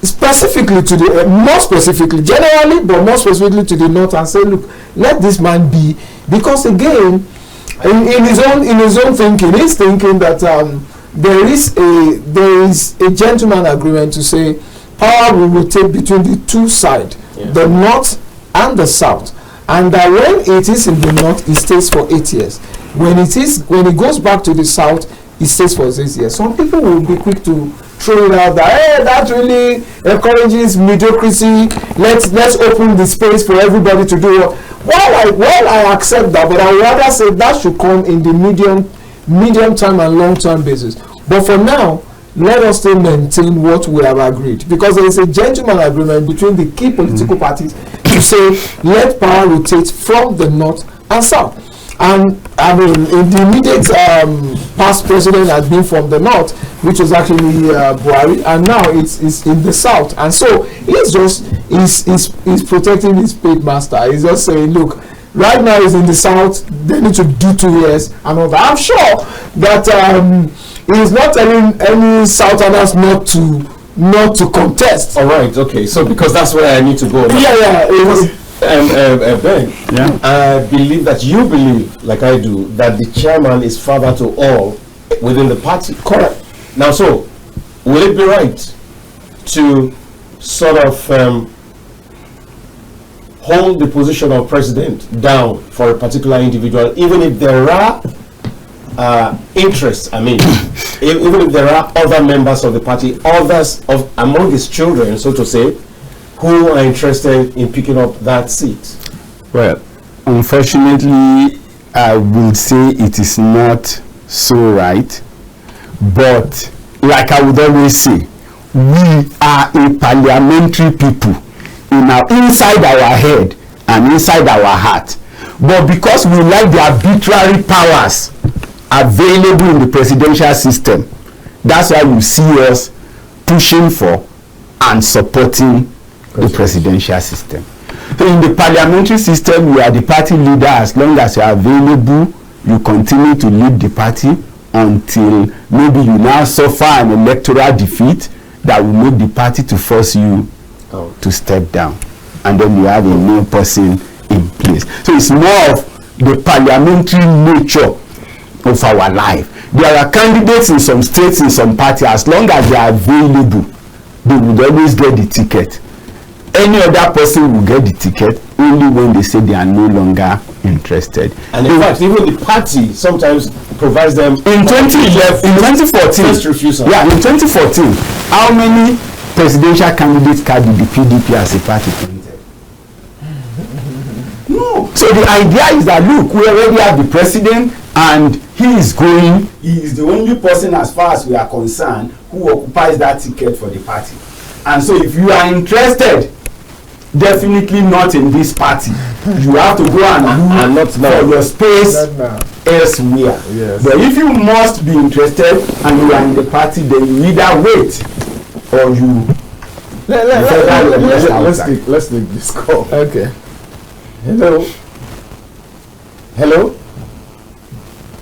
specifically to the more specifically generally, but more specifically to the north, and say, look, let this man be, because again, in his own thinking, he's thinking that there is a gentleman agreement to say power will rotate between the two sides, the north and the south, and that when it is in the north, it stays for 8 years. When it goes back to the south, it stays for 6 years. Some people will be quick to throw it out that, hey, that really encourages mediocrity. Let's open the space for everybody to do it. Well, I accept that, but I would rather say that should come in the medium term and long term basis. But for now, let us still maintain what we have agreed, because there is a gentleman agreement between the key political parties to say let power rotate from the north and south. And I mean, in the immediate past president has been from the north, which was actually Buhari, and now it's in the south. And so he's protecting his paid master. He's just saying, look, right now he's in the south, they need to do 2 years and all that. I'm sure that he's not telling any Southerners not to contest. All right, okay. So because that's where I need to go. Ben, I believe that you believe, like I do, that the chairman is father to all within the party. Correct. Now, so will it be right to sort of hold the position of president down for a particular individual, even if there are interests? I mean, even if there are other members of the party, others among his children, so to say, who are interested in picking up that seat? Well, unfortunately, I would say it is not so right. But like I would always say, we are a parliamentary people inside our head and inside our heart. But because we like the arbitrary powers available in the presidential system, that's why you see us pushing for and supporting the presidential system. So in the parliamentary system, you are the party leader. As long as you are available, you continue to lead the party until maybe you now suffer an electoral defeat that will make the party to force you to step down, and then you have a new person in place. So it's more of the parliamentary nature of our life. There are candidates in some states, in some parties, as long as they are available, they would always get the ticket. Any other person will get the ticket only when they say they are no longer interested. And in fact, even the party sometimes provides them. In 2011, in 2014, first refusal. Yeah, in 2014, how many presidential candidates carried the PDP as a party? No. So the idea is that, look, we already have the president, and he is the only person, as far as we are concerned, who occupies that ticket for the party. And so if you are interested, definitely not in this party. You have to go and not for your space elsewhere. Yes. But if you must be interested and you are in the party, then you either wait or you. Let's take this call. Okay. Hello.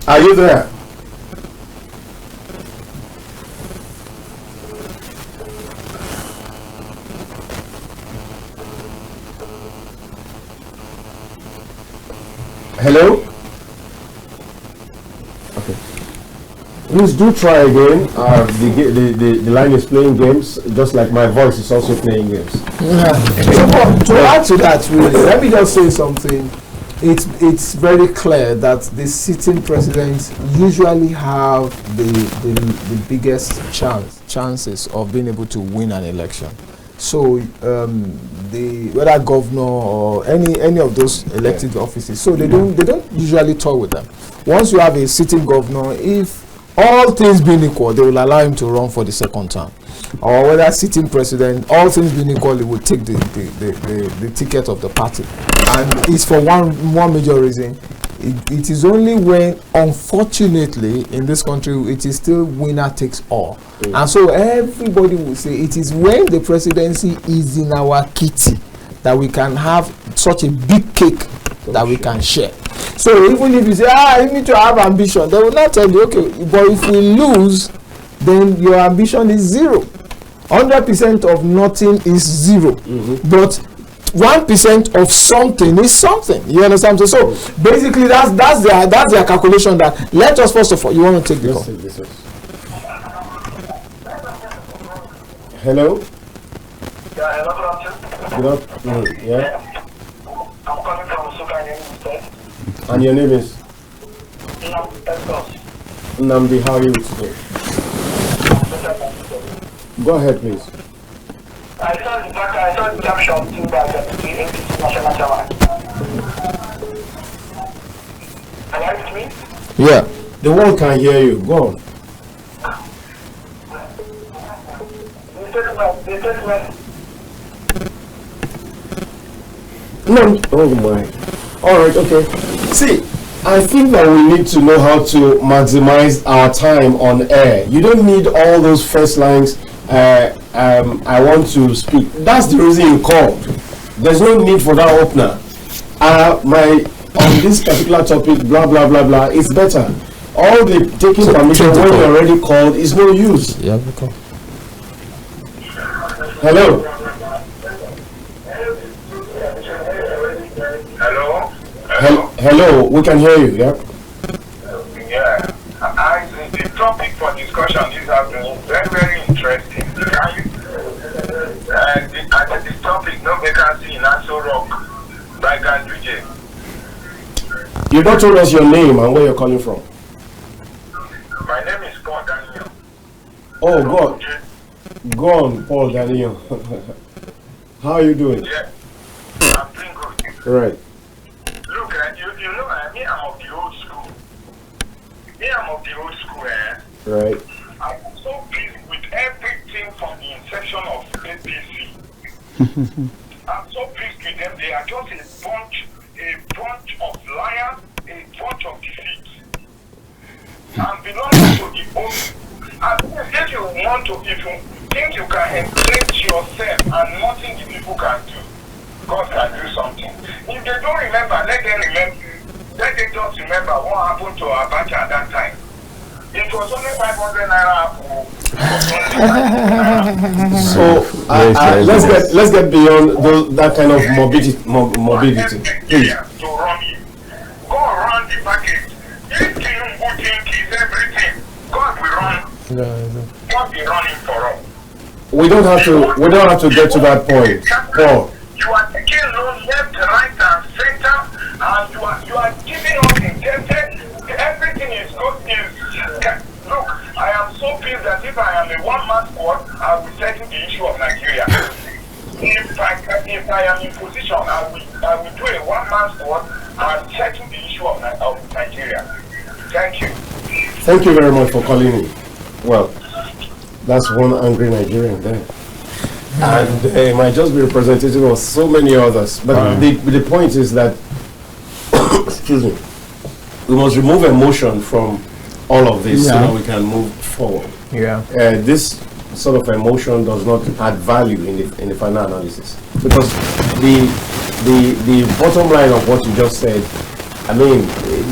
Are you there? Hello? Okay. Please do try again. The line is playing games, just like my voice is also playing games. To add to that, really, let me just say something. it's very clear that the sitting presidents usually have the biggest chances of being able to win an election. So whether governor or any of those elected offices, so they don't usually toy with them. Once you have a sitting governor, if all things being equal, they will allow him to run for the second term. Or whether sitting president, all things being equal, he will take the ticket of the party. And it's for one major reason. It is only when, unfortunately, in this country, it is still winner takes all. And so everybody will say it is when the presidency is in our kitty that we can have such a big cake that we can share. So even if you say, you need to have ambition, they will not tell you, okay, but if we lose, then your ambition is 0. 100% of nothing is 0. But 1% of something is something. You understand? So basically, that's their calculation. That let us first of all, you want to take the call. Hello. Yeah, hello, good afternoon. Yeah. I'm calling from Suka. And your name is? Namdi, how are you today? Go ahead, please. I saw the caption thing that the APC national chairman. Can you hear me? Yeah. The world can hear you. Go on. The statement. No. Oh my. All right. Okay. See, I think that we need to know how to maximize our time on air. You don't need all those first lines. I want to speak. That's the reason you called. There's no need for that opener. On this particular topic, blah blah blah blah. It's better. All the taking permission when you're already called is no use. Yeah, because. Hello. Hello. We can hear you. Yeah. Yeah. The topic for discussion this afternoon very, very interesting. The topic, no vacancy in Aso Rock by Ganduje. You not told us your name and where you're calling from. My name is Paul Daniel. Oh God. Go on, Paul Daniel. How are you doing? Yeah. I'm doing good. Right. Look, you know, I'm of the old school. I'm of the old school, Right. I'm so pleased with everything from the inception of APC. I'm so pleased with them. They are just a bunch of liars, a bunch of defeat. And belonging to the old. And if you want to, if you think you can entrench yourself and nothing the people can do, God can do something. If they don't remember, let them just remember what happened to Abacha at that time. It was only 500 naira. So let's get beyond that kind of morbidity. Please. To run it. Go around the package. If Tinubu think is everything, God will run. God will run it for us. We don't have to get to that point. Paul. You are taking loans left, right, and center, and you are giving us intention. Everything is good. Look, I am so pleased that if I am a one-man squad, I will settle the issue of Nigeria. If I am in position, I will do a one-man squad and settle the issue of Nigeria. Thank you. Thank you very much for calling me. Well, that's one angry Nigerian there. And it might just be representative of so many others. But the point is that, excuse me, we must remove emotion from all of this so that we can move forward. Yeah. This sort of emotion does not add value in the final analysis, because the bottom line of what you just said, I mean,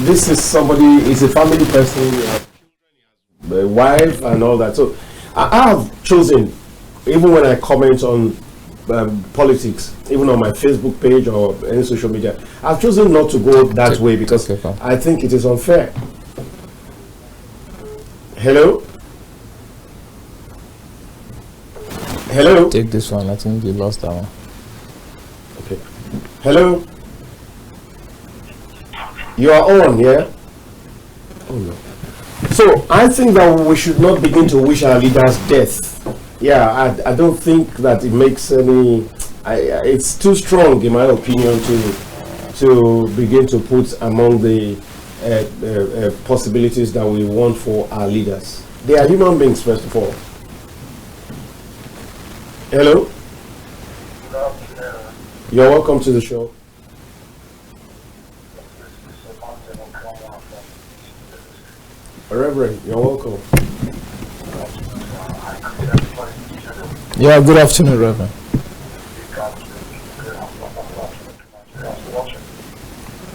this is somebody, is a family person, a wife and all that. So I have chosen, even when I comment on politics, even on my Facebook page or any social media, I've chosen not to go that way because I think it is unfair. Hello? Hello? Take this one. I think you lost that one. Okay. Hello? You are on, yeah? Oh no. So I think that we should not begin to wish our leaders death. Yeah, I don't think that it makes any. It's too strong, in my opinion, to begin to put among the possibilities that we want for our leaders. They are human beings, first of all. Hello. You're welcome to the show. Reverend, you're welcome. Yeah, good afternoon, Reverend.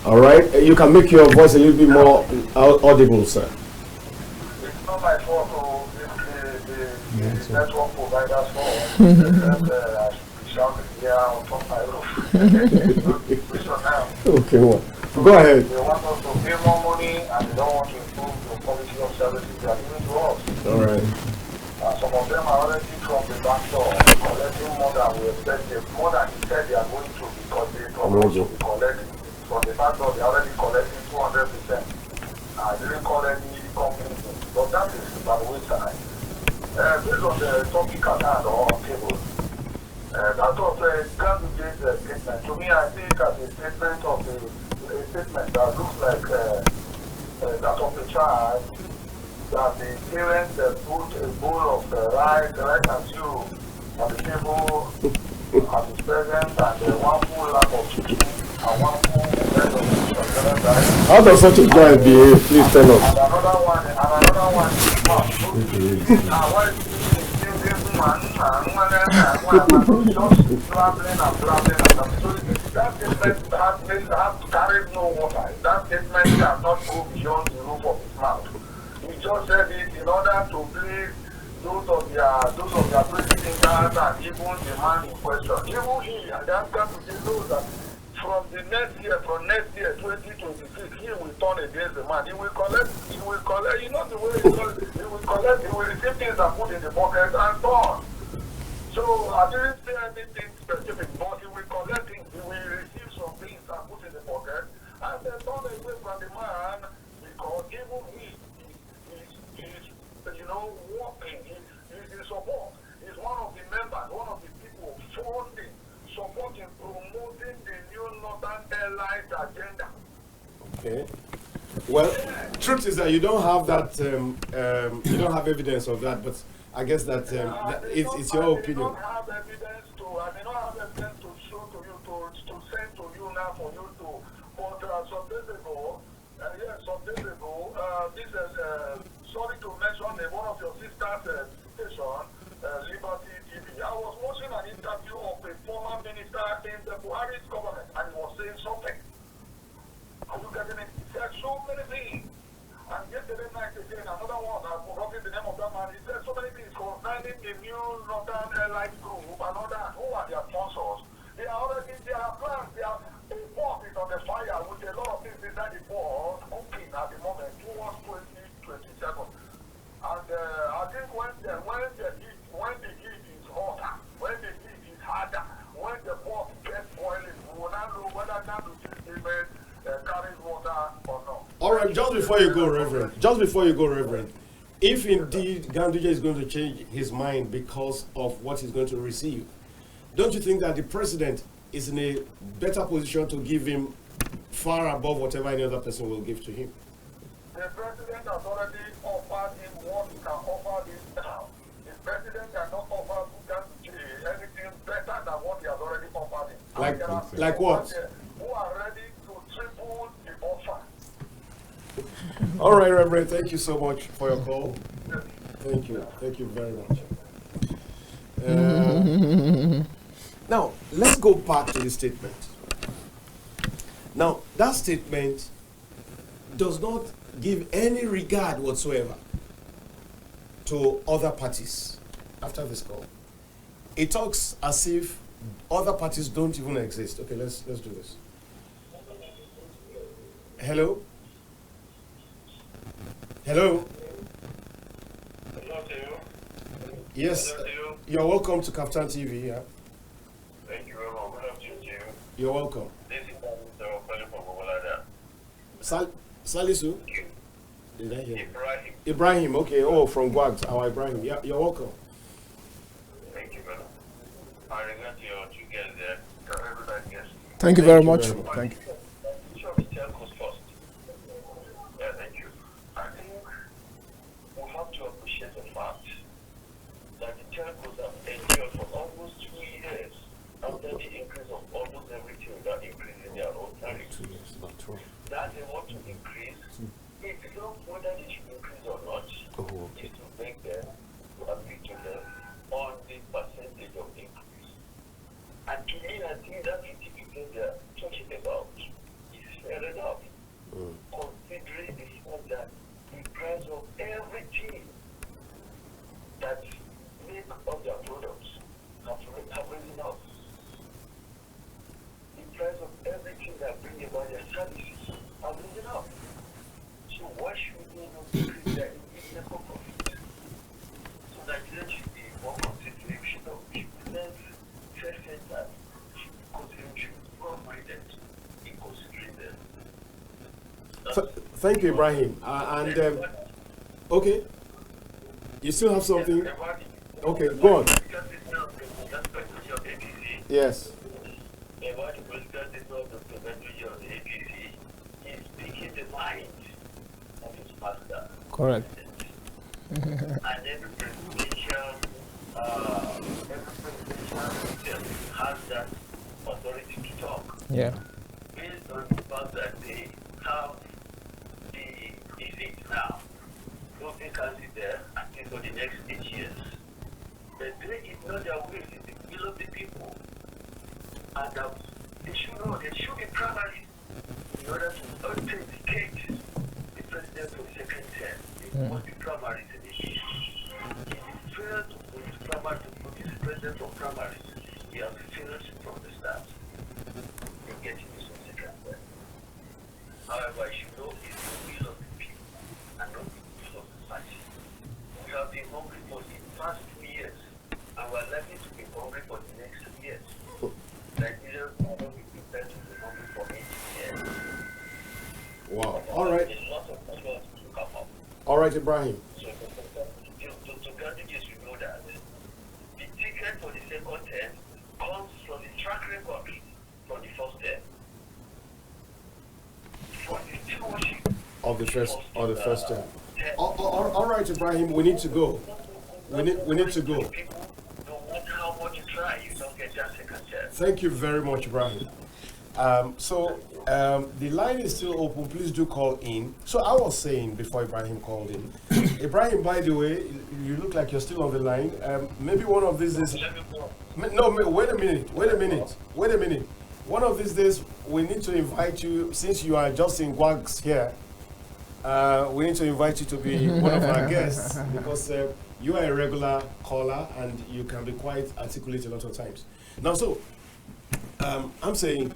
All right, you can make your voice a little bit more audible, sir. It's not my fault, the network providers fault. Shouting here on top of my roof. Okay, well, go ahead. They want us to pay more money and they don't want to improve the quality of services they are giving to us. All right. Some of them are already from the back door, collecting more than we expected, more than he said they are going to, because they promised to be collecting. From the back door, they are already collecting 200%. I didn't call any company, but that is by the wayside. Based on the topic at hand or on table, that was Ganduje's statement. To me, I see it as a statement of a statement that looks like that of a child, that the parents put a bowl of rice and stew on the table at his presence, and one full lap of chicken and one full bread of fish. How does such a child behave? Please tell us. And another one is mouth. Just blabbing and blabbing. So that statement has carried no water. That statement cannot go beyond the roof of his mouth. He just said it in order to please those of their presidents and even the man in question. Even he, and that's got to know that from next year, 2026, he will turn against the man. He will collect, you know the way he will collect, he will receive things and put in the pocket and turn. So I didn't say anything specific, but he will collect things, he will receive some things and put in the pocket, and then turn away from the man, because even he is working, he support. He's one of the members, one of the people funding, supporting, promoting the new Northern Airlines agenda. Okay. Well, truth is that you don't have that, you don't have evidence of that, but I guess that it's your opinion. I may not have evidence to show to you, to send to you now for you to, but some days ago, this is, sorry to mention one of your sister's station, Liberty TV. I was watching an interview of a former minister in the Buhari's government, and he was saying something. Are you getting it? He said so many things. And yesterday night again, another one, I've forgotten the name of that man, he said so many things concerning the new Northern Airlines group and all that. Who are their sponsors? They are already, they are plans, they are, a pot is on the fire with a lot of things inside the pot, cooking at the moment, towards 2027. And I think when the heat is hotter, when the heat is harder, when the pot gets boiling, we will not know whether Ganduje carries water or not. All right, just before you go, Reverend, if indeed Ganduje is going to change his mind because of what he's going to receive, don't you think that the president is in a better position to give him far above whatever any other person will give to him? The president has already offered him what he can offer this now. The president cannot offer Ganduje anything better than what he has already offered him. Like what? Who are ready to triple the offer. All right, Reverend, thank you so much for your call. Thank you very much. Now, let's go back to the statement. Now, that statement does not give any regard whatsoever to other parties after this call. It talks as if other parties don't even exist. Okay, let's do this. Hello? Hello? Yes, you're welcome to KAFTANTV. Yeah. Thank you very much. Good afternoon to you. You're welcome. This is calling from Kolawole. Salisu? Did I hear? Ibrahim, okay. Oh, from Gwags. Our Ibrahim. Yeah, you're welcome. Thank you, brother. I regard your two girls there. Thank you very much. Thank you. Sure, the telcos first. Yeah, thank you. I think we have to appreciate the fact that the telcos have endured for almost 2 years after the increase of almost everything without increasing their own tariffs. 2 years, not true. That they want to increase, if you don't whether they should increase or not, is to make them to agree to them on the percentage of increase. And to me, I think that 50% they're talking about is fair enough, considering the fact that the price of everything that make up their products have risen up. The price of everything that bring about their services have risen up. So why should we not increase their income profit? So Nigerians should be more considerate, should be less self-centered, should be considering, should be more-minded in considering them. Thank you, Ibrahim. Okay. You still have something? Okay, go on. Yes. About the political system of Dr. Ganduje of the APC is speaking the mind of his master. Correct. And every presidential system has that authority to talk. Yeah. Based on the fact that they have the seat now, no vacancy there until for the next 8 years. But they ignore their will in the will of the people. And they should know there should be primaries in order to authenticate the president for the second term. There must be primaries in the case. It is fair to put the president for primaries. He has failed from the start in getting this on second term. However, I should know it's the will of the people and not the will of the party. We have been hungry for the past 2 years, and we are likely to be hungry for the next 2 years. Nigerians are not prepared to be hungry for 8 years. Wow. All right. There's lots of problems to come up. All right, Ibrahim. So to Ganduje, you know that the ticket for the second term comes from the track record from the first term. For the stewardship Of the first term. All right, Ibrahim. We need to go. We need to go. No matter how much you try, you don't get that second term. Thank you very much, Ibrahim. The line is still open. Please do call in. So I was saying before Ibrahim called in, Ibrahim, by the way, you look like you're still on the line. Maybe one of these days. No, wait a minute. One of these days, we need to invite you, since you are just in Gwags here. We need to invite you to be one of our guests because you are a regular caller and you can be quite articulate a lot of times. Now, so I'm saying,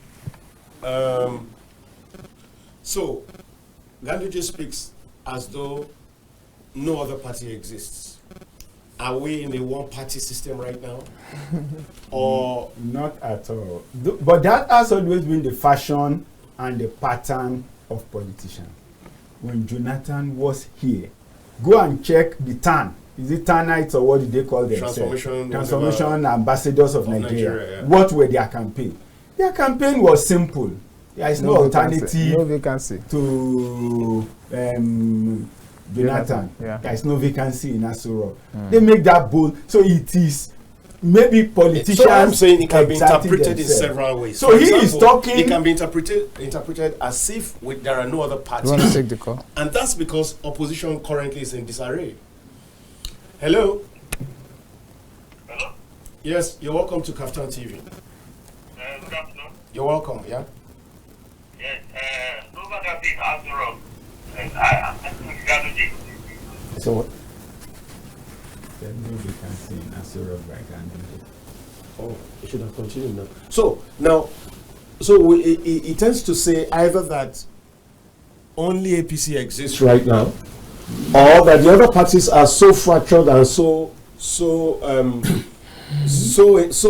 so Ganduje speaks as though no other party exists. Are we in a one-party system right now? Or not at all? But that has always been the fashion and the pattern of politicians. When Jonathan was here, go and check the TAN. Is it TANites or what did they call themselves? Transformation Ambassadors of Nigeria. Yeah. What were their campaign? Their campaign was simple. There is no alternative vacancy to Jonathan. Yeah. There is no vacancy in Asuro. They make that bold. So it is maybe politicians. So I'm saying it can be interpreted in several ways. So he is talking. It can be interpreted as if there are no other parties. You want to take the call? And that's because opposition currently is in disarray. Hello. Hello. Yes, you're welcome to KAFTANTV. Good afternoon. You're welcome. Yeah. Yes. Nova Gabi Azuro. I think Ganduje. So what? There's no vacancy in Asuro by Ganduje. Oh, it should have continued now. So it tends to say either that only APC exists right now, or that the other parties are so fractured and so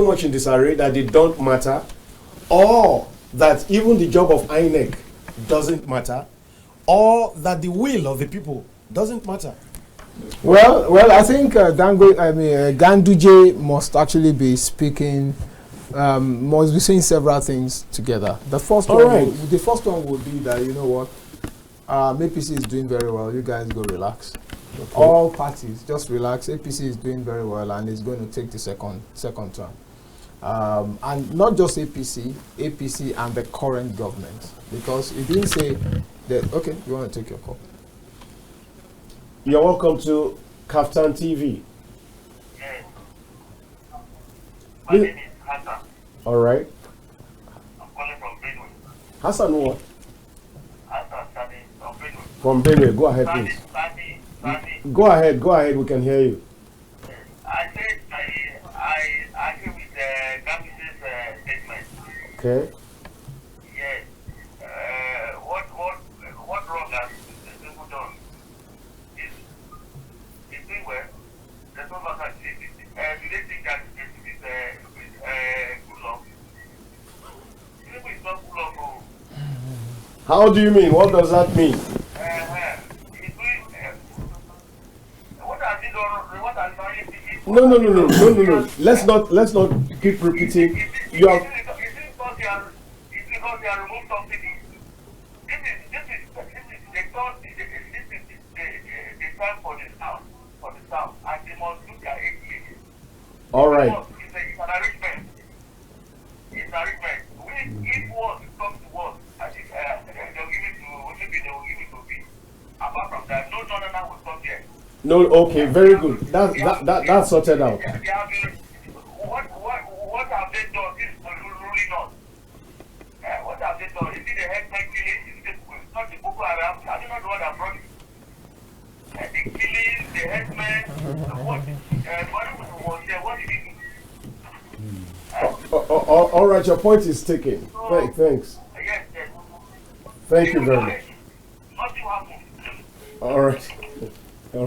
much in disarray that they don't matter, or that even the job of INEC doesn't matter. or that the will of the people doesn't matter? Well, I think Ganduje must actually be speaking, must be saying several things together. The first one would be that, you know what, APC is doing very well. You guys go relax. Okay. All parties just relax. APC is doing very well and is going to take the second term. And not just APC and the current government, because it didn't say that. Okay, you want to take your call? You're welcome to KAFTANTV. Yes. My name is Hassan. All right. I'm calling from Benue. Hassan what? Hassan Sadi from Benue. From Benue. Go ahead, please. Sadi. Go ahead. We can hear you. I said I agree with Ganduje's statement. Okay. Yes. What wrong has Tinubu done? Is doing well. There's no matter. Do they think that this is good luck? Tinubu is not good luck. How do you mean? What does that mean? No. Let's not keep repeating. You are. It's because they are removed subsidy. This is the time for the South, and they must look at 8 years. All right. It's an arrangement. It's an arrangement. If war comes to war, I think they'll give it to Obi. Apart from that, no Jonathan will come here. No, okay, very good. That's sorted out. What have they done? This is ruling us. What have they done? Is it the headman killing? Is it not the Boko Haram? I don't know what I'm running. The killing, the headman, what did he do? All right, your point is taken. Thanks. Yes. Thank you very much. Nothing happened. All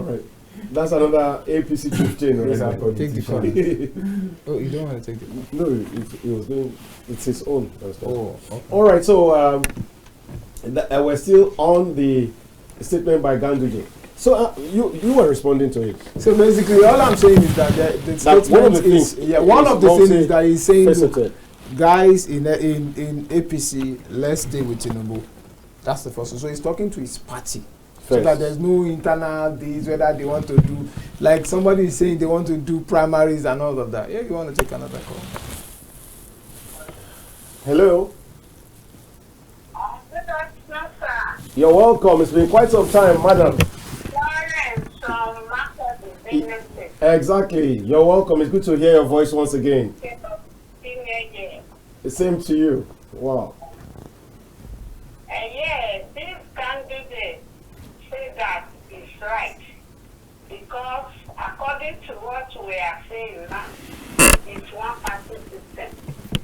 right. That's another APC 15, right? Exactly. Take the phone. Oh, you don't want to take it? No, it was going. It's his own. Oh, okay. All right. So we're still on the statement by Ganduje. So you were responding to it. So basically, all I'm saying is that the statement one of the things is that he's saying, look, guys in APC, let's stay with Tinubu. That's the first one. So he's talking to his party. So that there's no internal things, whether they want to do, like somebody is saying they want to do primaries and all of that. Yeah, you want to take another call? Hello? You're welcome. It's been quite some time, madam. Exactly. You're welcome. It's good to hear your voice once again. The same to you. Wow. Yeah, this candidate say that is right, because according to what we are saying now, it's one party system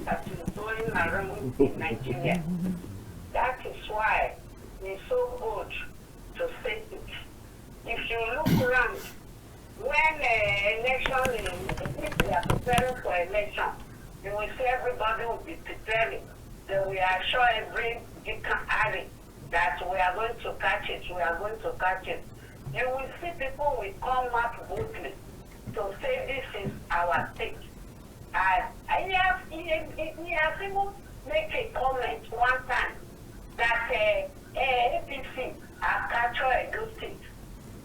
that is going around in Nigeria. That is why it's so good to say it. If you look around, when election if they are preparing for election, you will see everybody will be preparing. Then we are sure every area that we are going to catch it, You will see people will come out boldly to say this is our state. He has even make a comment one time that APC have captured Edo State.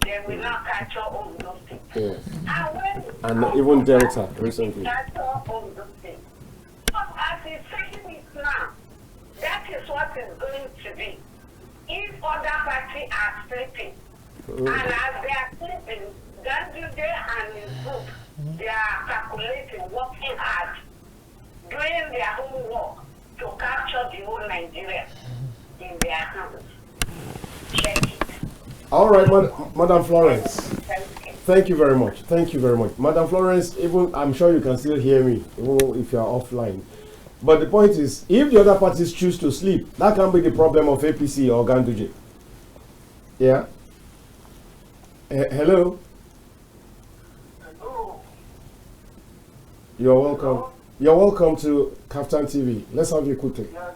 They will not capture Ondo State. Yes. And even Delta recently. Capture Ondo State. But as he's saying it now, that is what is going to be. If other parties are sleeping, and as they are sleeping, Ganduje and his group, they are calculating, working hard, doing their homework to capture the whole Nigeria in their hands. Check it. All right, Madam Florence. Thank you very much. Madam Florence, even I'm sure you can still hear me, even if you are offline. But the point is, if the other parties choose to sleep, that can be the problem of APC or Ganduje. Yeah? Hello? Hello? You're welcome. You're welcome to KAFTANTV. Let's have you quickly. Yes,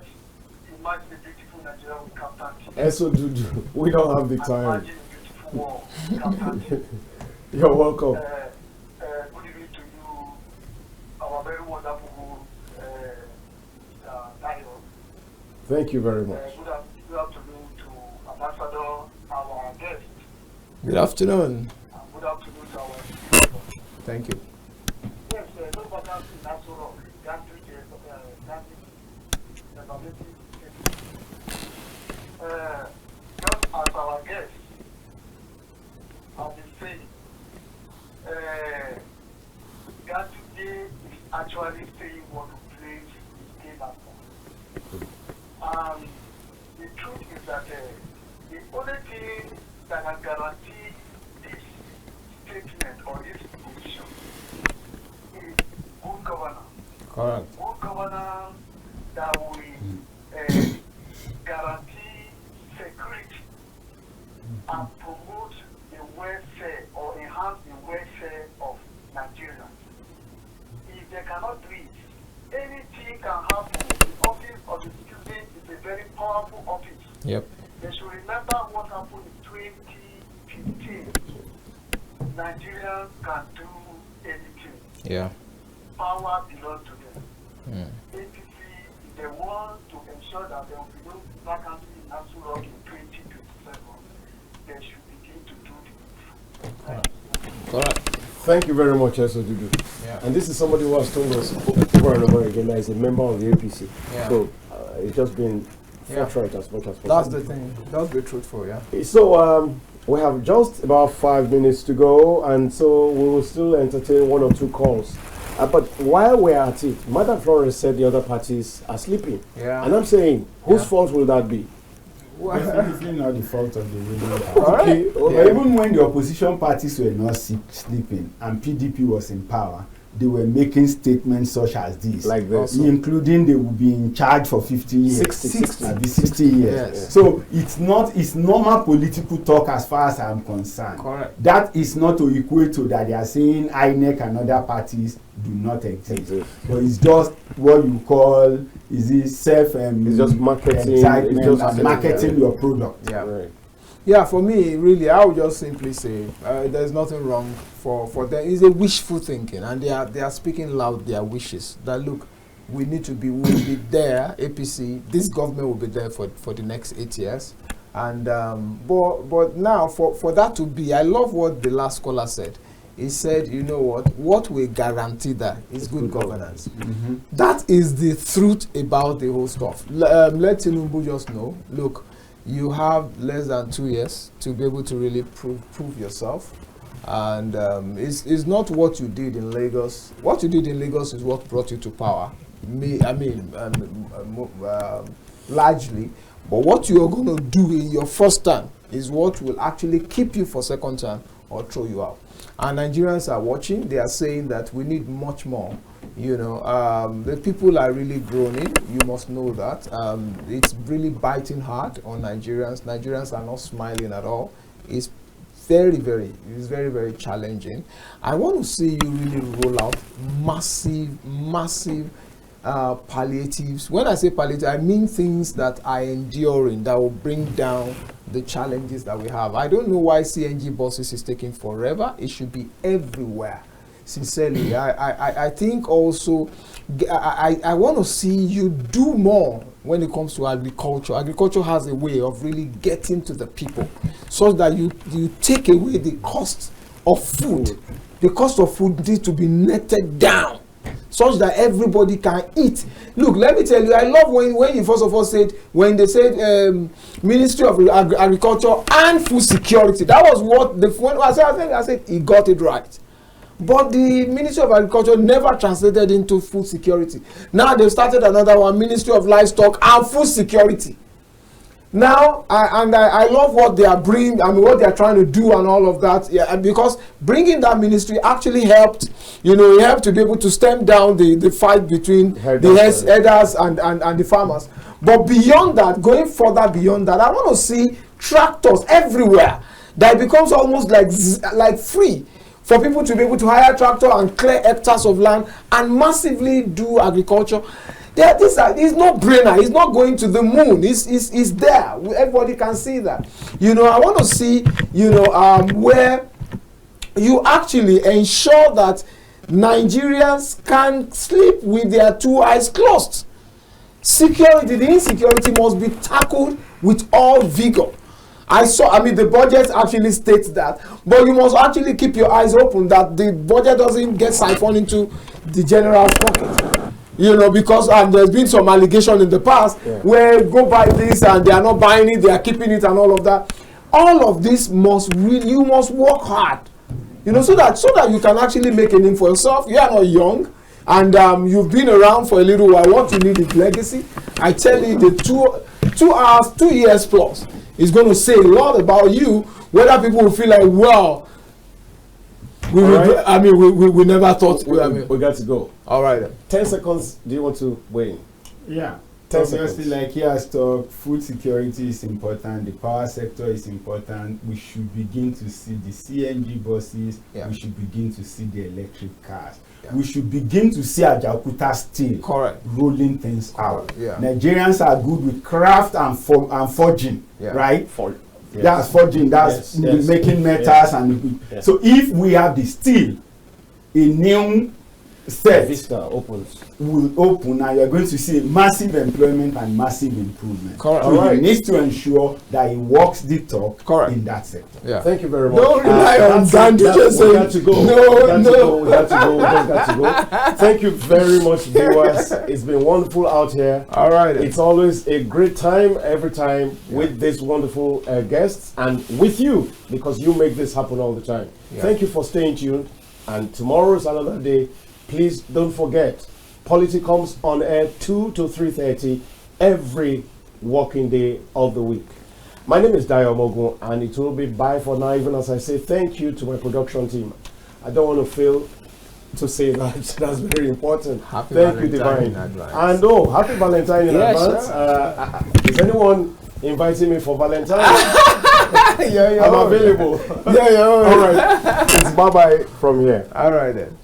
you might be beautiful Nigeria with KAFTAN TV. Eso Dudu, we don't have the time. You're welcome. Good evening to you, our very wonderful Dayo. Thank you very much. Good afternoon to Ambassador, our guest. Good afternoon. Good afternoon to our Thank you. Yes, no matter in Nasoro, Ganduje, just as our guest has been saying, Ganduje is actually saying what to place his game at. And the truth is that the only thing that can guarantee this statement or this position is good governance. Correct. Good governance that will guarantee security and promote the welfare or enhance the welfare of Nigerians. If they cannot do it, anything can happen. The office of the student is a very powerful office. Yep. They should remember what happened in 2015. Nigerians can do anything. Yeah. Power belongs to them. ATC, if they want to ensure that there will be no vacancy in Nasuro in 2027, they should begin to do the Correct. Thank you very much, Eso Dudu. Yeah. And this is somebody who has told us over and over again that is a member of the APC. Yeah. So it's just been forthright as much as possible. That's the thing. That's the truthful, yeah. So we have just about 5 minutes to go, and so we will still entertain 1 or 2 calls. But while we're at it, Madam Flores said the other parties are sleeping. Yeah. And I'm saying, whose fault will that be? Definitely not the fault of the ruling Okay. party. But even when the opposition parties were not sleeping and PDP was in power, they were making statements such as this, like this, including they will be in charge for 50 years, 60 years. Yes. So it's normal political talk as far as I'm concerned. Correct. That is not to equate to that they are saying INEC and other parties do not exist. But it's just what you call it's just marketing, excitement, and marketing your product. Yeah. Right. Yeah, for me, really, I would just simply say there's nothing wrong for them. It's a wishful thinking, and they are speaking loud their wishes. That look, we need to be, we'll be there. APC, this government will be there for the next 8 years, and but now for that to be, I love what the last caller said. He said, you know what will guarantee that is good governance. Mm-hmm. That is the truth about the whole stuff. Let Tinubu just know, look, you have less than 2 years to be able to really prove yourself. And it's not what you did in Lagos. What you did in Lagos is what brought you to power. Largely. But what you are going to do in your first term is what will actually keep you for second term or throw you out. And Nigerians are watching. They are saying that we need much more. You know, the people are really groaning. You must know that. It's really biting hard on Nigerians. Nigerians are not smiling at all. It's very, very challenging. I want to see you really roll out massive palliatives. When I say palliative, I mean things that are enduring, that will bring down the challenges that we have. I don't know why CNG buses is taking forever. It should be everywhere. Sincerely, I think also I want to see you do more when it comes to agriculture. Agriculture has a way of really getting to the people, so that you take away the cost of food. The cost of food needs to be netted down, such that everybody can eat. Look, let me tell you, I love when you first of all said, when they said Ministry of Agriculture and Food Security. That was what I said he got it right. But the Ministry of Agriculture never translated into food security. Now they've started another one, Ministry of Livestock and Food Security. Now, I love what they are bringing, what they are trying to do and all of that. Yeah, because bringing that ministry actually helped, it helped to be able to stem down the fight between the herders and the farmers. But beyond that, going further beyond that, I want to see tractors everywhere. That becomes almost like free for people to be able to hire a tractor and clear hectares of land and massively do agriculture. He's no brainer. He's not going to the moon. He's there. Everybody can see that. You know, I want to see, you know, where you actually ensure that Nigerians can sleep with their 2 eyes closed. Security, the insecurity must be tackled with all vigor. The budget actually states that, but you must actually keep your eyes open that the budget doesn't get siphoned into the general pocket. You know, because there's been some allegation in the past where go buy this and they are not buying it, they are keeping it and all of that. All of this you must work hard, you know, so that you can actually make a name for yourself. You are not young, and you've been around for a little while. What you need is legacy. I tell you, the 2 hours, 2 years plus is going to say a lot about you. Whether people will feel like, well, we never thought. We got to go. All right. Then. 10 seconds. Do you want to weigh in? Yeah. 10 Obviously, seconds. like he has talked, food security is important, the power sector is important. We should begin to see the CNG buses, we should begin to see the electric cars. We should begin to see Ajaokuta Steel rolling things out. Nigerians are good with craft and forging, right? That's forging, that's making metals and so if we have the steel, a new set will open and you're going to see massive employment and massive improvement. Correct. So you need to ensure that it works the talk in that sector. Thank you very much. Don't rely on Ganduje saying we got to go. We got to go. Thank you very much, viewers. It's been wonderful out here. All right. It's always a great time every time with these wonderful guests and with you, because you make this happen all the time. Thank you for staying tuned. And tomorrow is another day. Please don't forget, Polity comes on air 2 to 3:30 every working day of the week. My name is Dayo Omoogun, and it will be bye for now, even as I say thank you to my production team. I don't want to fail to say that. That's very important. Happy thank you, Valentine Divine. in advance. And happy Valentine in advance. Is anyone inviting me for Valentine? I'm available. All right. It's bye-bye from here. All right then.